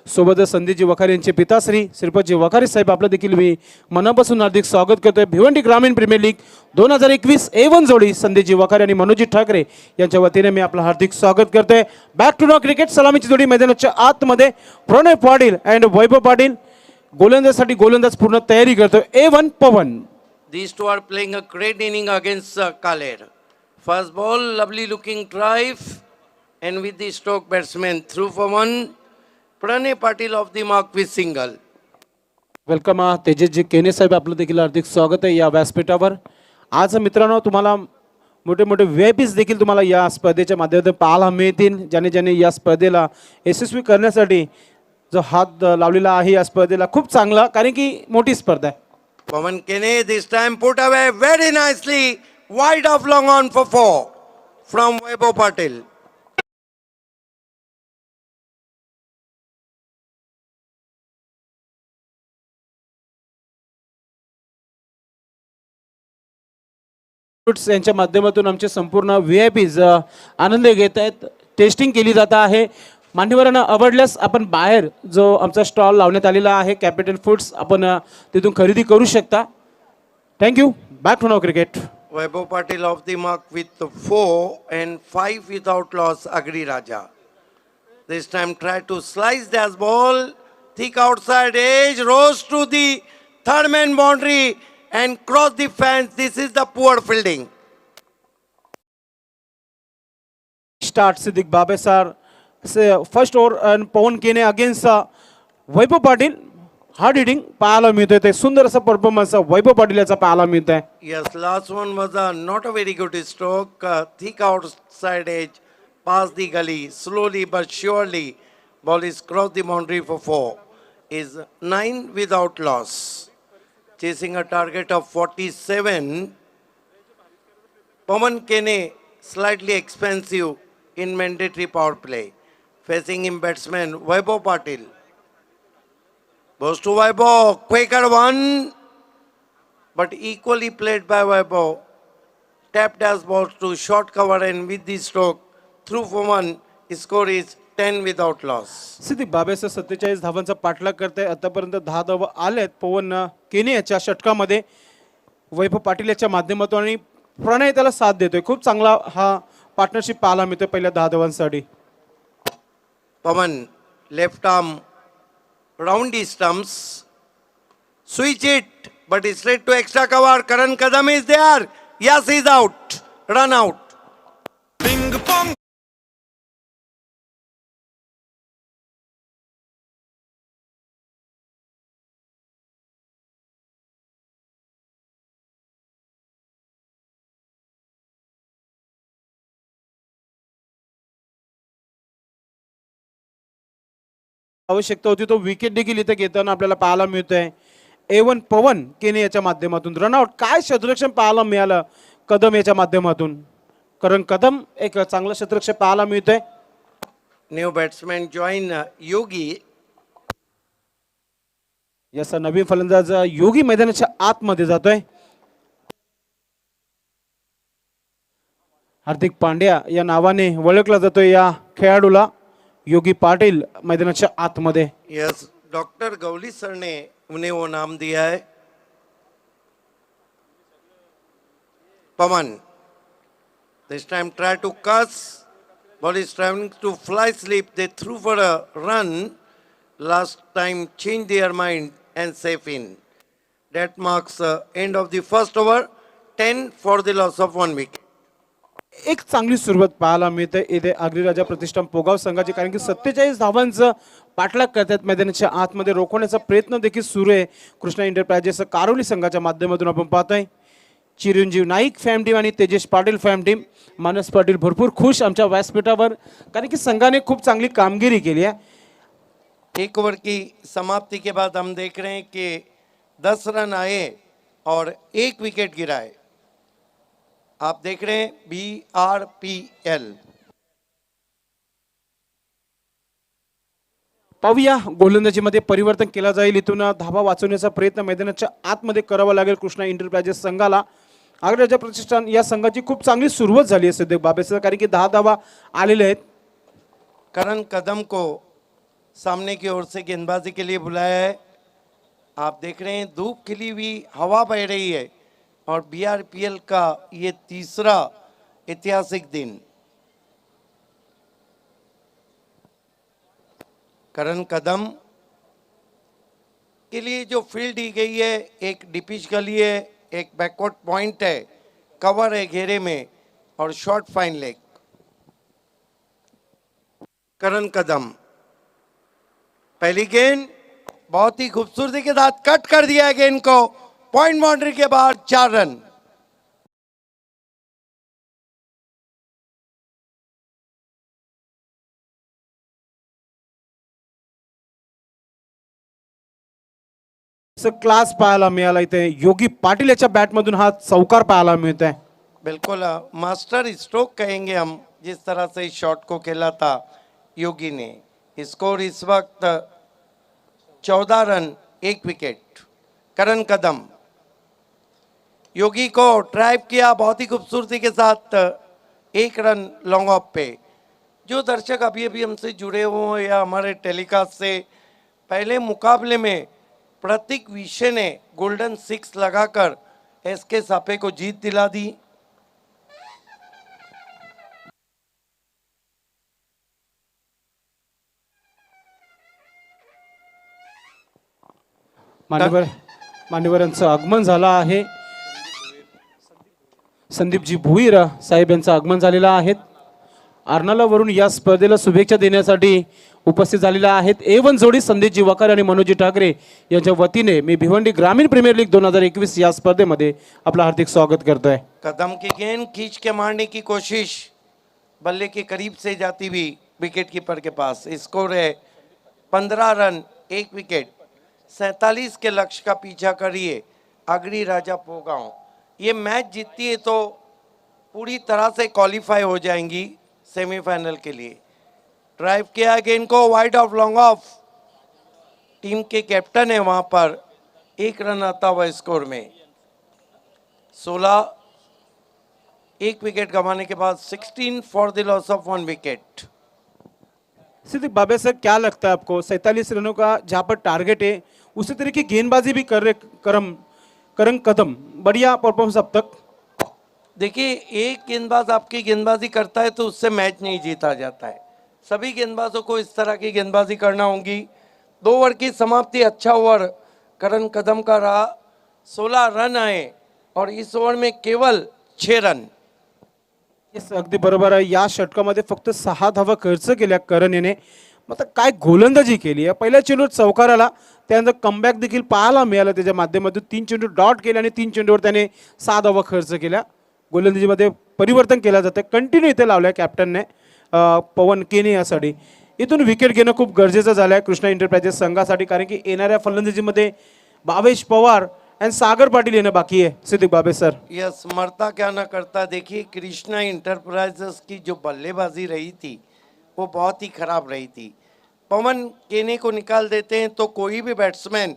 सोबतच संदीपजी वखारे यांचे पिताश्री श्रीपतजी वखारे साहेब, आपलं देखील मी मनापासून हार्दिक स्वागत करतोय। भिवंडी ग्रामीण प्रीमियर लीग 2021 A1 जोडी संदीपजी वखारे आणि मनोजी ठाकरे यांच्या वतीने मी आपलं हार्दिक स्वागत करतोय। बॅक टू नो क्रिकेट सलामीची जोडी मैदानाच्या आतमध्ये प्रणय पाटील अँड वैभव पाटील गोलंदाजसाठी गोलंदाज पूर्ण तयारी करतोय। A1 Pawan. These two are playing a great inning against Kaler. First ball, lovely looking drive, and with the stroke batsman through for one. Pranay Patil of the mark with single. Welcome Tejasji Kene साहेब, आपलं देखील हार्दिक स्वागत आहे या व्यासपीठावर। आज मित्रांनो तुम्हाला मोठे मोठे व्हीआयपीज देखील तुम्हाला या स्पर्धेच्या माध्यमातून पाहायला मिळतील, ज्याने ज्याने या स्पर्धेला यशस्वी करण्यासाठी जो हात लावलेला आहे या स्पर्धेला खूप चांगला, कारण की मोठी स्पर्धा आहे। Pawan Kene this time put away very nicely, wide off long on for 4 from Vaibhav Patil. यांच्या माध्यमातून आमचे संपूर्ण व्हीआयपीज आनंद घेत आहेत। टेस्टिंग केली जात आहे। मान्यवरांना आवडल्यास आपण बाहेर जो आमचा स्टॉल लावण्यात आलेला आहे कॅपिटल फूड्स, आपण तिथून खरेदी करू शकता। Thank you. Back to know cricket. Vaibhav Patil of the mark with 4 and 5 without loss, Agri Raja. This time tried to slice that ball, thick outside edge, rose to the third man boundary and crossed the fence. This is the poor fielding. Start Siddiq Babe sir, first over and पवन केने against वैभव Patil. Hard heating पाहायला मिळतोय, ते सुंदर असा performance वैभव पाटील याचा पाहायला मिळतोय। Yes, last one was not a very good stroke. Thick outside edge, past the gully, slowly but surely. Ball is crossed the boundary for 4. Is 9 without loss. Chasing a target of 47. Pawan Kene slightly expensive in mandatory power play. Facing him batsman Vaibhav Patil. Goes to Vaibhav, quicker one, but equally played by Vaibhav. Tapped as ball to short cover and with the stroke through for one. Score is 10 without loss. Siddique बाबेसह 47 धावांचा पाठलाग करते। आतापर्यंत 10 धावा आल्यात पवन केने याच्या षटकामध्ये वैभव पाटील याच्या माध्यमातून, आणि प्रणय त्याला साथ देतोय। खूप चांगला हा पार्टनरशिप पाहायला मिळतोय पहिल्या 10 धावांसाठी। Pawan, left arm round the stumps, switch it, but it's straight to extra cover. Karan Kadam is there. Yes, he's out. Run out. Ping pong. आवश्यकता होती तो विकेट देखील इथे घेताना आपल्याला पाहायला मिळतोय। A1 पवन केने याच्या माध्यमातून रनआउट। काय क्षेत्ररक्षण पाहायला मिळालं कदम याच्या माध्यमातून, कारण कदम एक चांगलं क्षेत्ररक्षण पाहायला मिळतोय। New batsman join Yogi. याचा नवीन फलंदाज योगी मैदानाच्या आतमध्ये जातोय. हार्दिक पांड्या या नावाने ओळखला जातोय या खेळाडूला. योगी पाटिल मैदानाच्या आतमध्ये. यस, डॉक्टर गौली सर ने उन्हें वो नाम दिया है. पवन, this time try to cuss. Ball is trying to fly slip. They threw for a run. Last time changed their mind and safe in. That marks end of the first over. 10 for the loss of 1 wicket. एक चांगली सुरुवात पाहायला मिळते इथे अग्निराजा प्रतिष्ठान पोगाव संघाची, कारण की 47 धावांचं पाठलाग करतात. मैदानाच्या आतमध्ये रोखण्याचा प्रयत्न देखील सुरू आहे कृष्णा एंटरप्राइजेस कारोली संघाच्या माध्यमातून. आपण पाहतोय चिरंजीव नाईक फॅम टीम आणि तेजेश पाटील फॅम टीम. मानस पाटील भरपूर खुश आमच्या व्यासपीठावर, कारण की संघाने खूप चांगली कामगिरी केली आहे. एक ओवर की समाप्ति के बाद हम देख रहे हैं कि 10 रन आए और 1 विकेट गिरा है. आप देख रहे हैं BRPL. पाहूया गोलंदाजीमध्ये परिवर्तन केला जाईल. इथून धावा वाचवण्याचा प्रयत्न मैदानाच्या आतमध्ये करावा लागेल कृष्णा एंटरप्राइजेस संघाला. अग्निराजा प्रतिष्ठान या संघाची खूप चांगली सुरुवात झाली आहे सध्या बाबेसर, कारण की 10 धावा आलेले आहेत. करण कदम को सामने की ओर से गेंदबाजी के लिए बुलाया है. आप देख रहे हैं धूप खिली हुई हवा बह रही है और BRPL का ये तीसरा ऐतिहासिक दिन. करण कदम के लिए जो फील्ड दी गई है, एक डिपिच गली है, एक बैकवर्ड पॉइंट है, कवर है घेरे में और शॉर्ट फाइन लेग. करण कदम पहली गेंद बहुत ही खूबसूरती के साथ कट कर दिया है गेंद को. पॉइंट बाउंड्री के बाद 4 रन. क्लास पाहायला मिळाला इथे. योगी पाटील याच्या बॅटमधून हा चौकार पाहायला मिळत आहे. बिल्कुल मास्टर स्ट्रोक कहेंगे हम, जिस तरह से इस शॉट को खेला था योगी ने. स्कोर इस वक्त 14 रन 1 विकेट. करण कदम योगी को ड्राइव किया बहुत ही खूबसूरती के साथ 1 रन लॉन्ग ऑफ पे. जो दर्शक अभी अभी हमसे जुड़े हुए हैं या हमारे टेलीकास्ट से पहले मुकाबले में प्रतीक विषय ने गोल्डन 6 लगाकर SK सापे को जीत दिला दी. मान्यवरांचं आगमन झालं आहे. संदीपजी भुईर साहेब यांचं आगमन झालेलं आहे. अर्नालावरून या स्पर्धेला शुभेच्छा देण्यासाठी उपस्थित झालेल्या आहेत. A1 जोडी संदीपजी वकार आणि मनोजी ठाकरे यांच्या वतीने मी भिवंडी ग्रामीण प्रीमियर लीग 2021 या स्पर्धेमध्ये आपलं हार्दिक स्वागत करतोय. कदम की गेंद खींच के मारने की कोशिश, बल्ले के करीब से जाती हुई विकेट कीपर के पास. स्कोर है 15 रन 1 विकेट. 47 के लक्ष्य का पीछा करिए अग्निराजा पोगांव. ये मैच जीतती है तो पूरी तरह से क्वालिफाई हो जाएंगी सेमीफाइनल के लिए. ड्राइव किया गेंद को wide of long off. Team K captain है वहां पर. 1 रन आता हुआ स्कोर में. 16 1 विकेट गंवाने के बाद 16 for the loss of 1 wicket. Siddiq Babe sir, क्या लगता है आपको 47 रनों का जहाँ पर टारगेट है, उसी तरह की गेंदबाजी भी कर रहे करण कदम. बढ़िया परफॉर्मेंस अब तक. देखिए, एक गेंदबाज आपकी गेंदबाजी करता है तो उससे मैच नहीं जीता जाता है. सभी गेंदबाजों को इस तरह की गेंदबाजी करना होगी. 2 ओवर की समाप्ति. अच्छा ओवर करण कदम का रहा. 16 रन आए और इस ओवर में केवल 6 रन. अगदी बरोबर आहे. या षटकामध्ये फक्त 6 धावा खर्च केल्या करण याने. मतलब काय गोलंदाजी केली आहे. पहिल्या चेंडूवर चौकार आला, त्यानंतर कमबॅक देखील पाहायला मिळाला त्याच्या माध्यमातून. 3 चेंडू डॉट केले आणि 3 चेंडूवर त्याने 6 धावा खर्च केल्या. गोलंदाजीमध्ये परिवर्तन केलं जातं. कंटिन्यू इथे लावलं आहे कॅप्टनने पवन केने यासाठी. इथून विकेट घेणं खूप गरजेचं झालं आहे कृष्णा एंटरप्राइजेस संघासाठी, कारण की येणाऱ्या फलंदाजीमध्ये भावेश पवार आणि सागर पाटील येणं बाकी है. सिद्दीक बाबे सर. यस, मरता क्या ना करता. देखिए, कृष्णा इंटरप्राइजेस की जो बल्लेबाजी रही थी वो बहुत ही खराब रही थी. पवन केने को निकाल देते हैं तो कोई भी बैट्समैन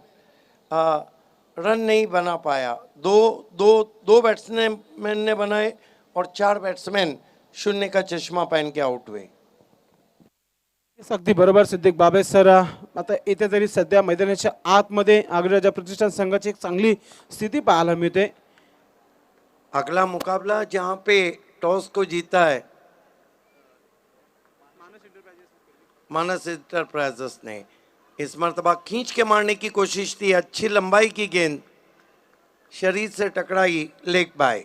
रन नहीं बना पाया। दो दो दो बैट्समैन ने बनाए और 4 बैट्समैन शून्य का चश्मा पहन के आउट हुए। तेच अगदी बरोबर सिद्दीक बाबे सर, आता इथे तरी सध्या मैदानाच्या आतमध्ये अग्रराजा प्रतिष्ठान संघाची एक चांगली स्थिती पाहायला मिळते. अगला मुकाबला जहां पे टॉस को जीता है मानस इंटरप्राइजेस ने, इस मर्तबा खींच के मारने की कोशिश थी, अच्छी लंबाई की गेंद शरीर से टकराई, लेग बाय।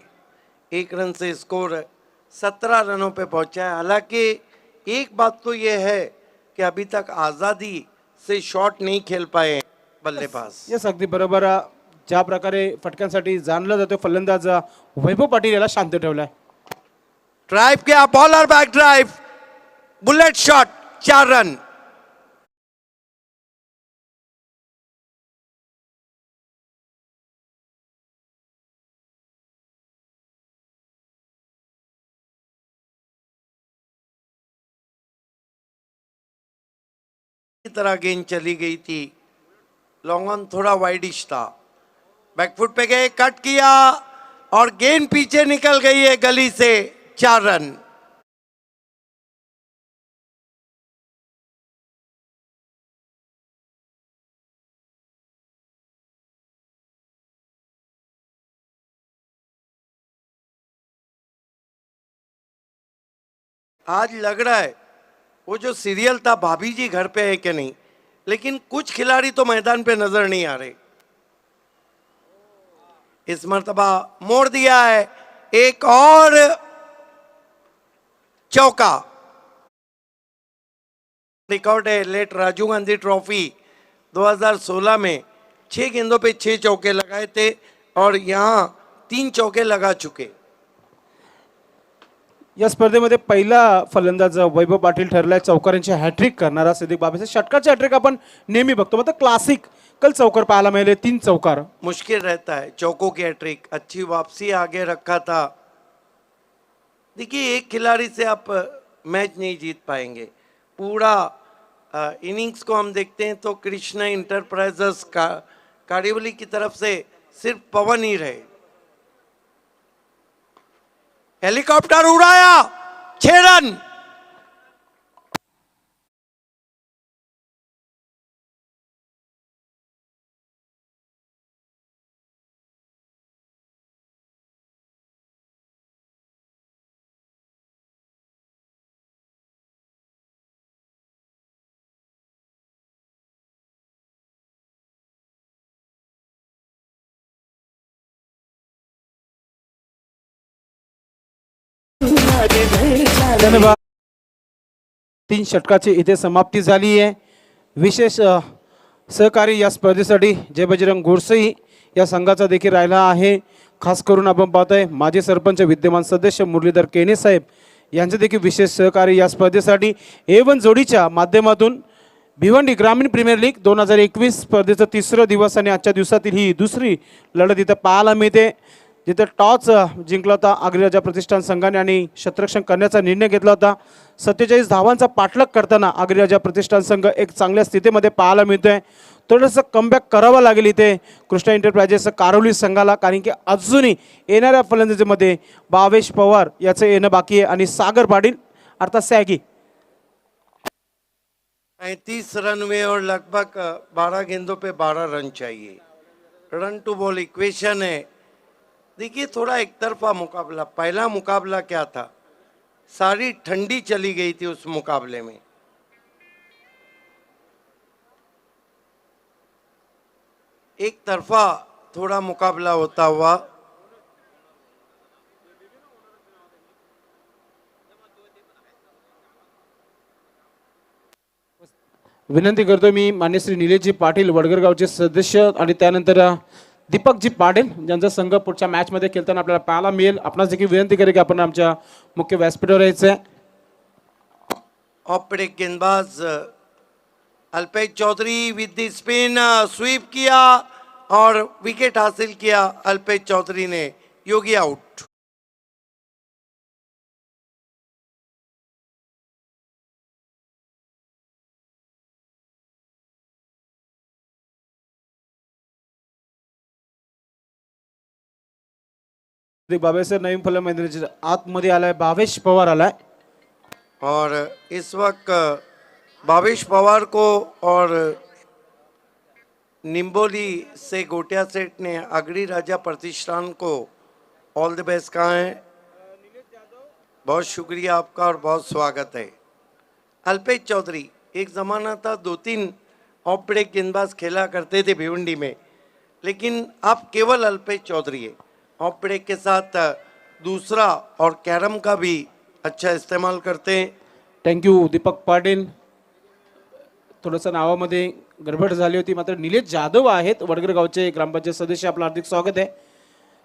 1 रन से स्कोर 17 रनों पे पहुंचा है। हालांकि एक बात तो ये है कि अभी तक आज़ादी से शॉट नहीं खेल पाए बल्लेबाज। येस अगदी बरोबर. ज्या प्रकारे फटक्यांसाठी जाणलं जातं फलंदाज वैभव पाटील याला शांत ठेवलाय. ड्राइव किया, bowler back drive, bullet shot, 4 run. की तरह गेंद चली गई थी, लॉन्ग ऑन थोड़ा वाइडिश था, बैकफुट पे गए, कट किया और गेंद पीछे निकल गई है गली से, 4 रन। आज लग रहा है वो जो सीरियल था भाभी जी घर पे है कि नहीं, लेकिन कुछ खिलाड़ी तो मैदान पे नजर नहीं आ रहे। इस मर्तबा मोड़ दिया है, एक और चौका। रिकॉर्ड है लेट राजीव गांधी ट्रॉफी 2016 में 6 गेंदों पे 6 चौके लगाए थे और यहाँ 3 चौके लगा चुके। या स्पर्धेमध्ये पहिला फलंदाज वैभव पाटील ठरलाय चौकारांची हॅट्रिक करणारा. सिद्दीक बाबे षटकाची हॅट्रिक आपण नेहमी बघतो, मात्र क्लासिक कल चौकार पाहायला मिळाले, 3 चौकार. मुश्किल रहता है चौकों की हैट्रिक, अच्छी वापसी आगे रखा था। देखिए एक खिलाड़ी से आप मैच नहीं जीत पाएंगे, पूरा इनिंग्स को हम देखते हैं तो कृष्णा इंटरप्राइजेस का कारिवली की तरफ से सिर्फ पवन ही रहे। हेलीकॉप्टर उड़ाया, 6 रन। धन्यवाद. 3 षटकाची इथे समाप्ती झाली आहे. विशेष सहकारी या स्पर्धेसाठी जय बजरंग गोडसेही या संघाचा देखील राहिला आहे. खास करून आपण पाहतोय माजी सरपंच विद्यमान सदस्य मुरलीधर केने साहेब यांचे देखील विशेष सहकारी या स्पर्धेसाठी A1 जोडीच्या माध्यमातून भिवंडी ग्रामीण प्रीमियर लीग 2021 स्पर्धेचा 3रा दिवस आणि आजच्या दिवसातील ही दुसरी लढत इथं पाहायला मिळते, जिथे टॉस जिंकला होता अग्रराजा प्रतिष्ठान संघाने आणि क्षेत्ररक्षण करण्याचा निर्णय घेतला होता. 47 धावांचा पाठलाग करताना अग्रराजा प्रतिष्ठान संघ एक चांगल्या स्थितीमध्ये पाहायला मिळतोय. थोडंसं कमबॅक करावं लागेल इथे कृष्णा इंटरप्राइजेस कारोली संघाला, कारण की अजूनही येणाऱ्या फलंदाजीमध्ये भावेश पवार याचं येणं बाकी आहे आणि सागर पाटील अर्थात सॅगी. 35 रन में और लगभग 12 गेंदों पे 12 रन चाहिए। रन टू बॉल इक्वेशन है। देखिए थोड़ा एक तरफा मुकाबला, पहला मुकाबला क्या था, सारी ठंडी चली गई थी उस मुकाबले में। एक तरफा थोड़ा मुकाबला होता हुआ विनंती करतो मी मान्य श्री निलेशजी पाटील वडगर गावचे सदस्य आणि त्यानंतर दीपकजी पाटील ज्यांचा संघ पुढच्या मॅचमध्ये खेळताना आपल्याला पाहायला मिळेल. आपणास देखील विनंती करेल की आपण आमच्या मुख्य व्यासपीठावर यायचं. ऑफ ब्रेक गेंदबाज अल्पेश चौधरी विद द स्पिन स्वीप किया और विकेट हासिल किया अल्पेश चौधरी ने। योगी आउट। बाबासाहेब नवीन फलंदाज मैदानाच्या आतमध्ये आलाय भावेश पवार आलाय. और इस वक्त भावेश पवार को और निम्बोली से गोटिया सेठ ने अगड़ी राजा प्रतिष्ठान को ऑल द बेस्ट कहा है. बहुत शुक्रिया आपका और बहुत स्वागत है. अल्पेश चौधरी, एक ज़माना था 2-3 ऑफ ब्रेक गेंदबाज खेला करते थे भिवंडी में, लेकिन अब केवल अल्पेश चौधरी है. ऑफ ब्रेक के साथ दूसरा और कैरम का भी अच्छा इस्तेमाल करते हैं. थँक्यू दीपक पाटील. थोडंसं नावामध्ये गडबड झाली होती, मात्र निलेश जाधव आहेत वडगर गावचे ग्रामपंचायत सदस्य. आपलं हार्दिक स्वागत आहे.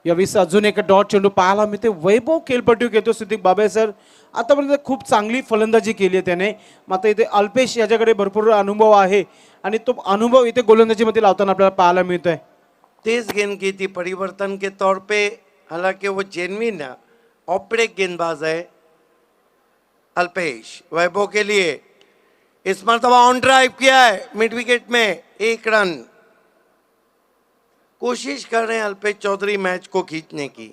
यावेळी अजून एक डॉट चेंडू पाहायला मिळते. वैभव खेळपट्टी घेतो सिद्दीक बाबे सर. आतापर्यंत खूप चांगली फलंदाजी केली आहे त्याने, मात्र इथे अल्पेश याच्याकडे भरपूर अनुभव आहे आणि तो अनुभव इथे गोलंदाजीमध्ये लावताना आपल्याला पाहायला मिळतोय. तेज गेंद की थी परिवर्तन के तौर पे, हालांकि वो जेनविन ऑफ ब्रेक गेंदबाज है. अल्पेश वैभव के लिए इस मरतबा ऑन ड्राइव किया है मिड विकेट में 1 रन. कोशिश कर रहे हैं अल्पेश चौधरी मैच को खींचने की.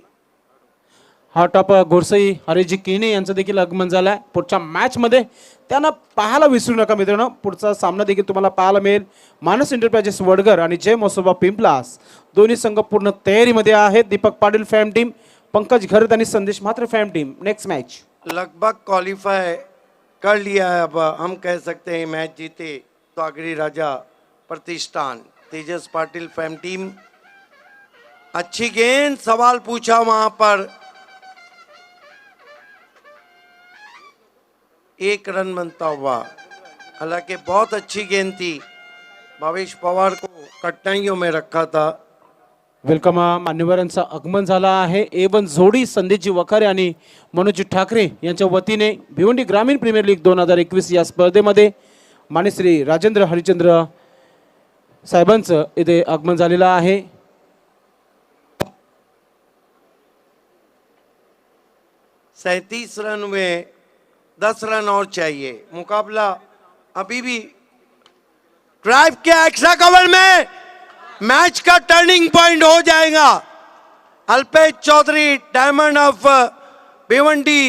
हा टॉप गोरसई हरिजी केने यांचं देखील आगमन झालंय. पुढच्या मॅच मध्ये त्यांना पाहायला विसरू नका मित्रांनो. पुढचा सामना देखील तुम्हाला पाहायला मिळेल. मानस एंटरप्राइजेस वडगर आणि जय मोसोबा पिंपलास दोन्ही संघ पूर्ण तयारीमध्ये आहेत. दीपक पाटील फॅम टीम, पंकज घरत आणि संदेश मात्र फॅम टीम. नेक्स्ट मॅच लगभग क्वालिफाई कर लिया है. अब हम कह सकते हैं मैच जीते तो अगड़ी राजा प्रतिष्ठान. तेजस पाटिल फैम टीम, अच्छी गेंद, सवाल पूछा वहां पर. 1 रन बनता हुआ. हालांकि बहुत अच्छी गेंद थी. भावेश पवार को कठिनाइयों में रखा था. वेलकम. मान्यवरांचं आगमन झालं आहे. A1 जोडी संदेशजी वखारे आणि मनोज ठाकरे यांच्या वतीने भिवंडी ग्रामीण प्रीमियर लीग 2021 या स्पर्धेमध्ये मान्यश्री राजेंद्र हरिचंद्र साहेबांचं इथे आगमन झालेलं आहे. 37 रन में 10 रन और चाहिए. मुकाबला अभी भी ड्राइव किया एक्स्ट्रा कवर में. मैच का टर्निंग पॉइंट हो जाएगा. अल्पेश चौधरी डायमंड ऑफ भिवंडी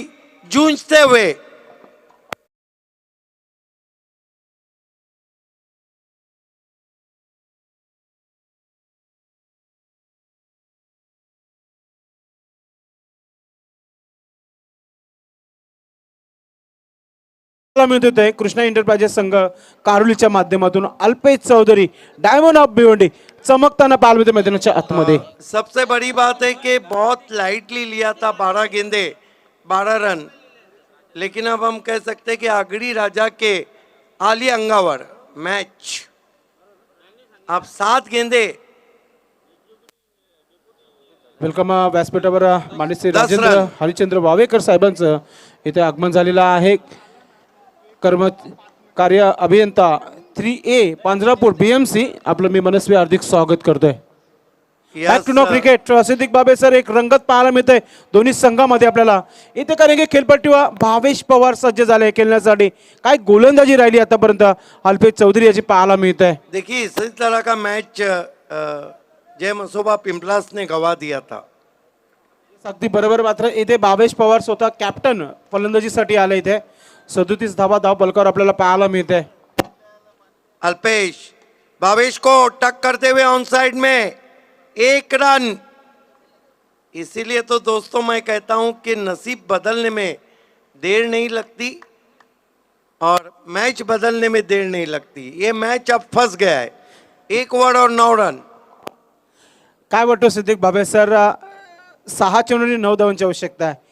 जूझते हुए. मिळतोय कृष्णा एंटरप्राइजेस संघ कारुलीच्या माध्यमातून अल्पेश चौधरी डायमंड ऑफ भिवंडी चमकताना पाहायला मिळते मैदानाच्या आतमध्ये. सबसे बड़ी बात है कि बहुत लाइटली लिया था 12 गेंदे 12 रन, लेकिन अब हम कह सकते हैं कि अगड़ी राजा के आली अंगावर मैच अब 7 गेंदे. वेलकम. व्यासपीठावर मानसी 10 राजेंद्र रन. हरिचंद्र वावेकर साहेबांचं इथे आगमन झालेलं आहे. कार्य अभियंता 3A पांजरापूर BMC आपलं मी मनस्वी हार्दिक स्वागत करतोय. Back to know cricket. Siddiq Babe sir, एक रंगत पाहायला मिळतंय दोन्ही संघामध्ये आपल्याला. इथे करेंगे खेळपट्टीवर भावेश पवार सज्ज झाले खेळण्यासाठी. काय गोलंदाजी राहिली आतापर्यंत अल्पेश चौधरी याची पाहायला मिळत आहे. देखिए इसी तरह का मैच जय मसोबा पिंपलास ने गवा दिया था. अगदी बरोबर. मात्र इथे भावेश पवार स्वतः कॅप्टन फलंदाजीसाठी आले. इथे 37 धावा धाव बलकावर आपल्याला पाहायला मिळते. अल्पेश भावेश को टक करते हुए ऑन साइड में 1 रन. इसीलिए तो दोस्तों मैं कहता हूं कि नसीब बदलने में देर नहीं लगती और मैच बदलने में देर नहीं लगती. ये मैच अब फंस गया है. 1 ओवर और 9 रन. काय वाटतं सिद्दीक बाबे सर, 6 चेंडूंनी 9 धावांची आवश्यकता आहे.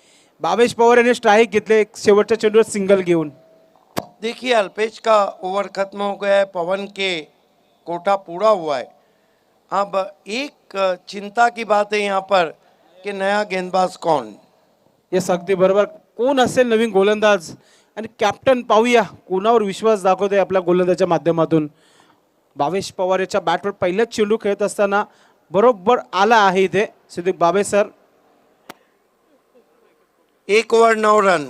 भावेश पवार यांनी स्ट्राईक घेतले एक शेवटच्या चेंडूवर सिंगल घेऊन. देखिए अल्पेश का ओवर खत्म हो गया है. पवन के कोटा पूरा हुआ है. अब एक चिंता की बात है यहाँ पर कि नया गेंदबाज कौन. येस, अगदी बरोबर. कोण असेल नवीन गोलंदाज आणि कॅप्टन पाहूया कोणावर विश्वास दाखवतोय आपल्या गोलंदाजाच्या माध्यमातून. भावेश पवार याच्या बॅटवर पहिल्याच चेंडू खेळत असताना बरोबर आला आहे इथे Siddique Babe sir. 1 over 9 run.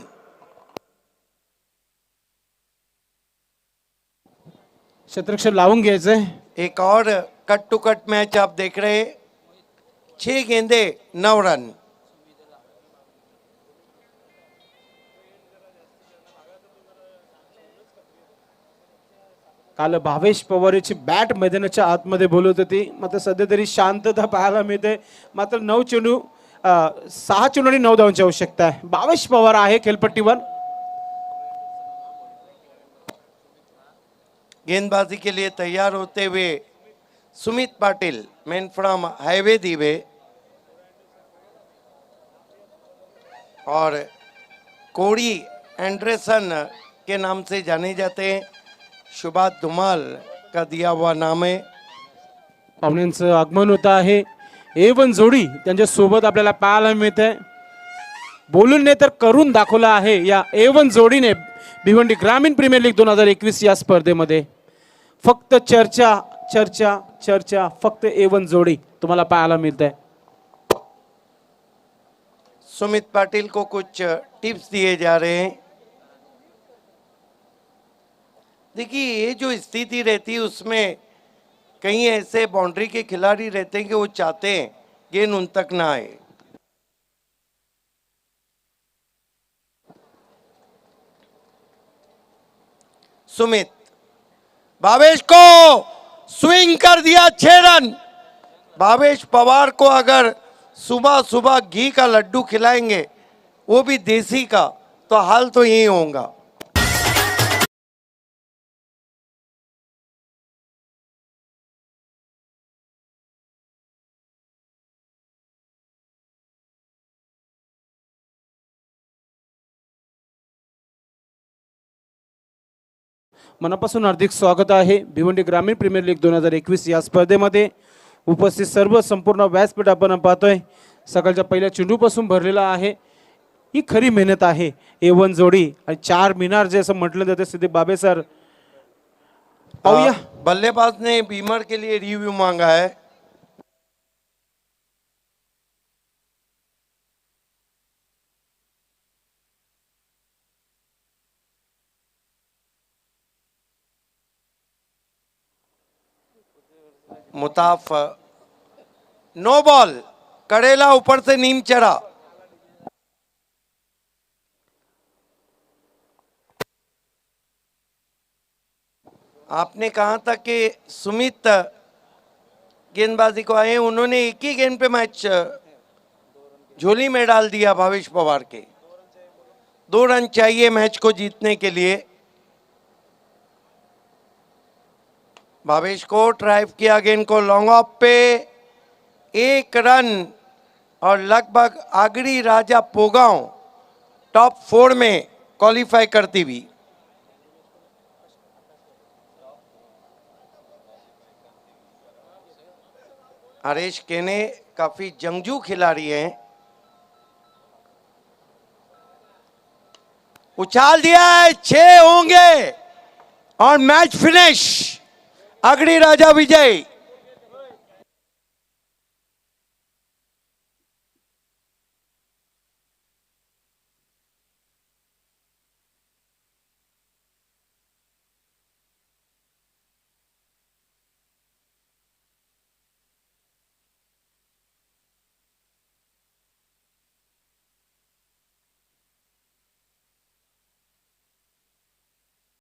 क्षेत्ररक्षण लावून घ्यायचंय. एक और कट टू कट मैच आप देख रहे हैं. 6 गेंदे 9 रन. काल भावेश पवारची बॅट मैदानाच्या आतमध्ये बोलत होती, मात्र सध्या तरी शांतता पाहायला मिळते. मात्र 6 चेंडू आणि 9 धावांची आवश्यकता आहे. भावेश पवार आहे खेळपट्टीवर. गेंदबाजी के लिए तैयार होते हुए Sumit Patil man from highway दीवे और कोरी एंडरसन के नाम से जाने जाते हैं. शुभात धुमाल का दिया हुआ नाम है. पाहुण्यांचं आगमन होत आहे. A1 जोडी त्यांच्या सोबत आपल्याला पाहायला मिळते. बोलून नाही तर करून दाखवलं आहे या A1 जोडीने भिवंडी ग्रामीण प्रीमियर लीग 2021 या स्पर्धेमध्ये. फक्त चर्चा चर्चा चर्चा, फक्त A1 जोडी तुम्हाला पाहायला मिळते. सुमित पाटिल को कुछ टिप्स दिए जा रहे हैं. देखिए, ये जो स्थिति रहती है उसमें कहीं ऐसे बाउंड्री के खिलाड़ी रहते हैं कि वो चाहते हैं गेंद उन तक ना आए. सुमित भावेश को स्विंग कर दिया 6 रन. भावेश पवार को अगर सुबह सुबह घी का लड्डू खिलाएंगे, वो भी देसी का, तो हाल तो यही होगा. मनापासून हार्दिक स्वागत आहे भिवंडी ग्रामीण प्रीमियर लीग 2021 या स्पर्धेमध्ये. उपस्थित सर्व संपूर्ण व्यासपीठ आपण पाहतोय सकाळच्या पहिल्या चेंडूपासून भरलेला आहे. ही खरी मेहनत आहे. A1 जोडी आणि 4 मिनार जे असं म्हटलं जातं सिद्धे बाबे सर. पाहूया. बल्लेबाज ने बीमर के लिए रिव्यू मांगा है. मुताफ नो बॉल. कड़ेला ऊपर से नीम चढ़ा. आपने कहा था कि सुमित गेंदबाजी को आए, उन्होंने एक ही गेंद पे मैच झोली में डाल दिया भावेश पवार के. 2 रन चाहिए मैच को जीतने के लिए. भावेश को ड्राइव किया गेंद को लॉन्ग ऑफ पे. 1 रन और लगभग आगरी राजा पोगांव टॉप 4 में क्वालिफाई करती हुई. हरेश केने काफी जंगजू खिलाड़ी हैं. उछाल दिया है, 6 होंगे और मैच फिनिश. अगड़ी राजा विजय.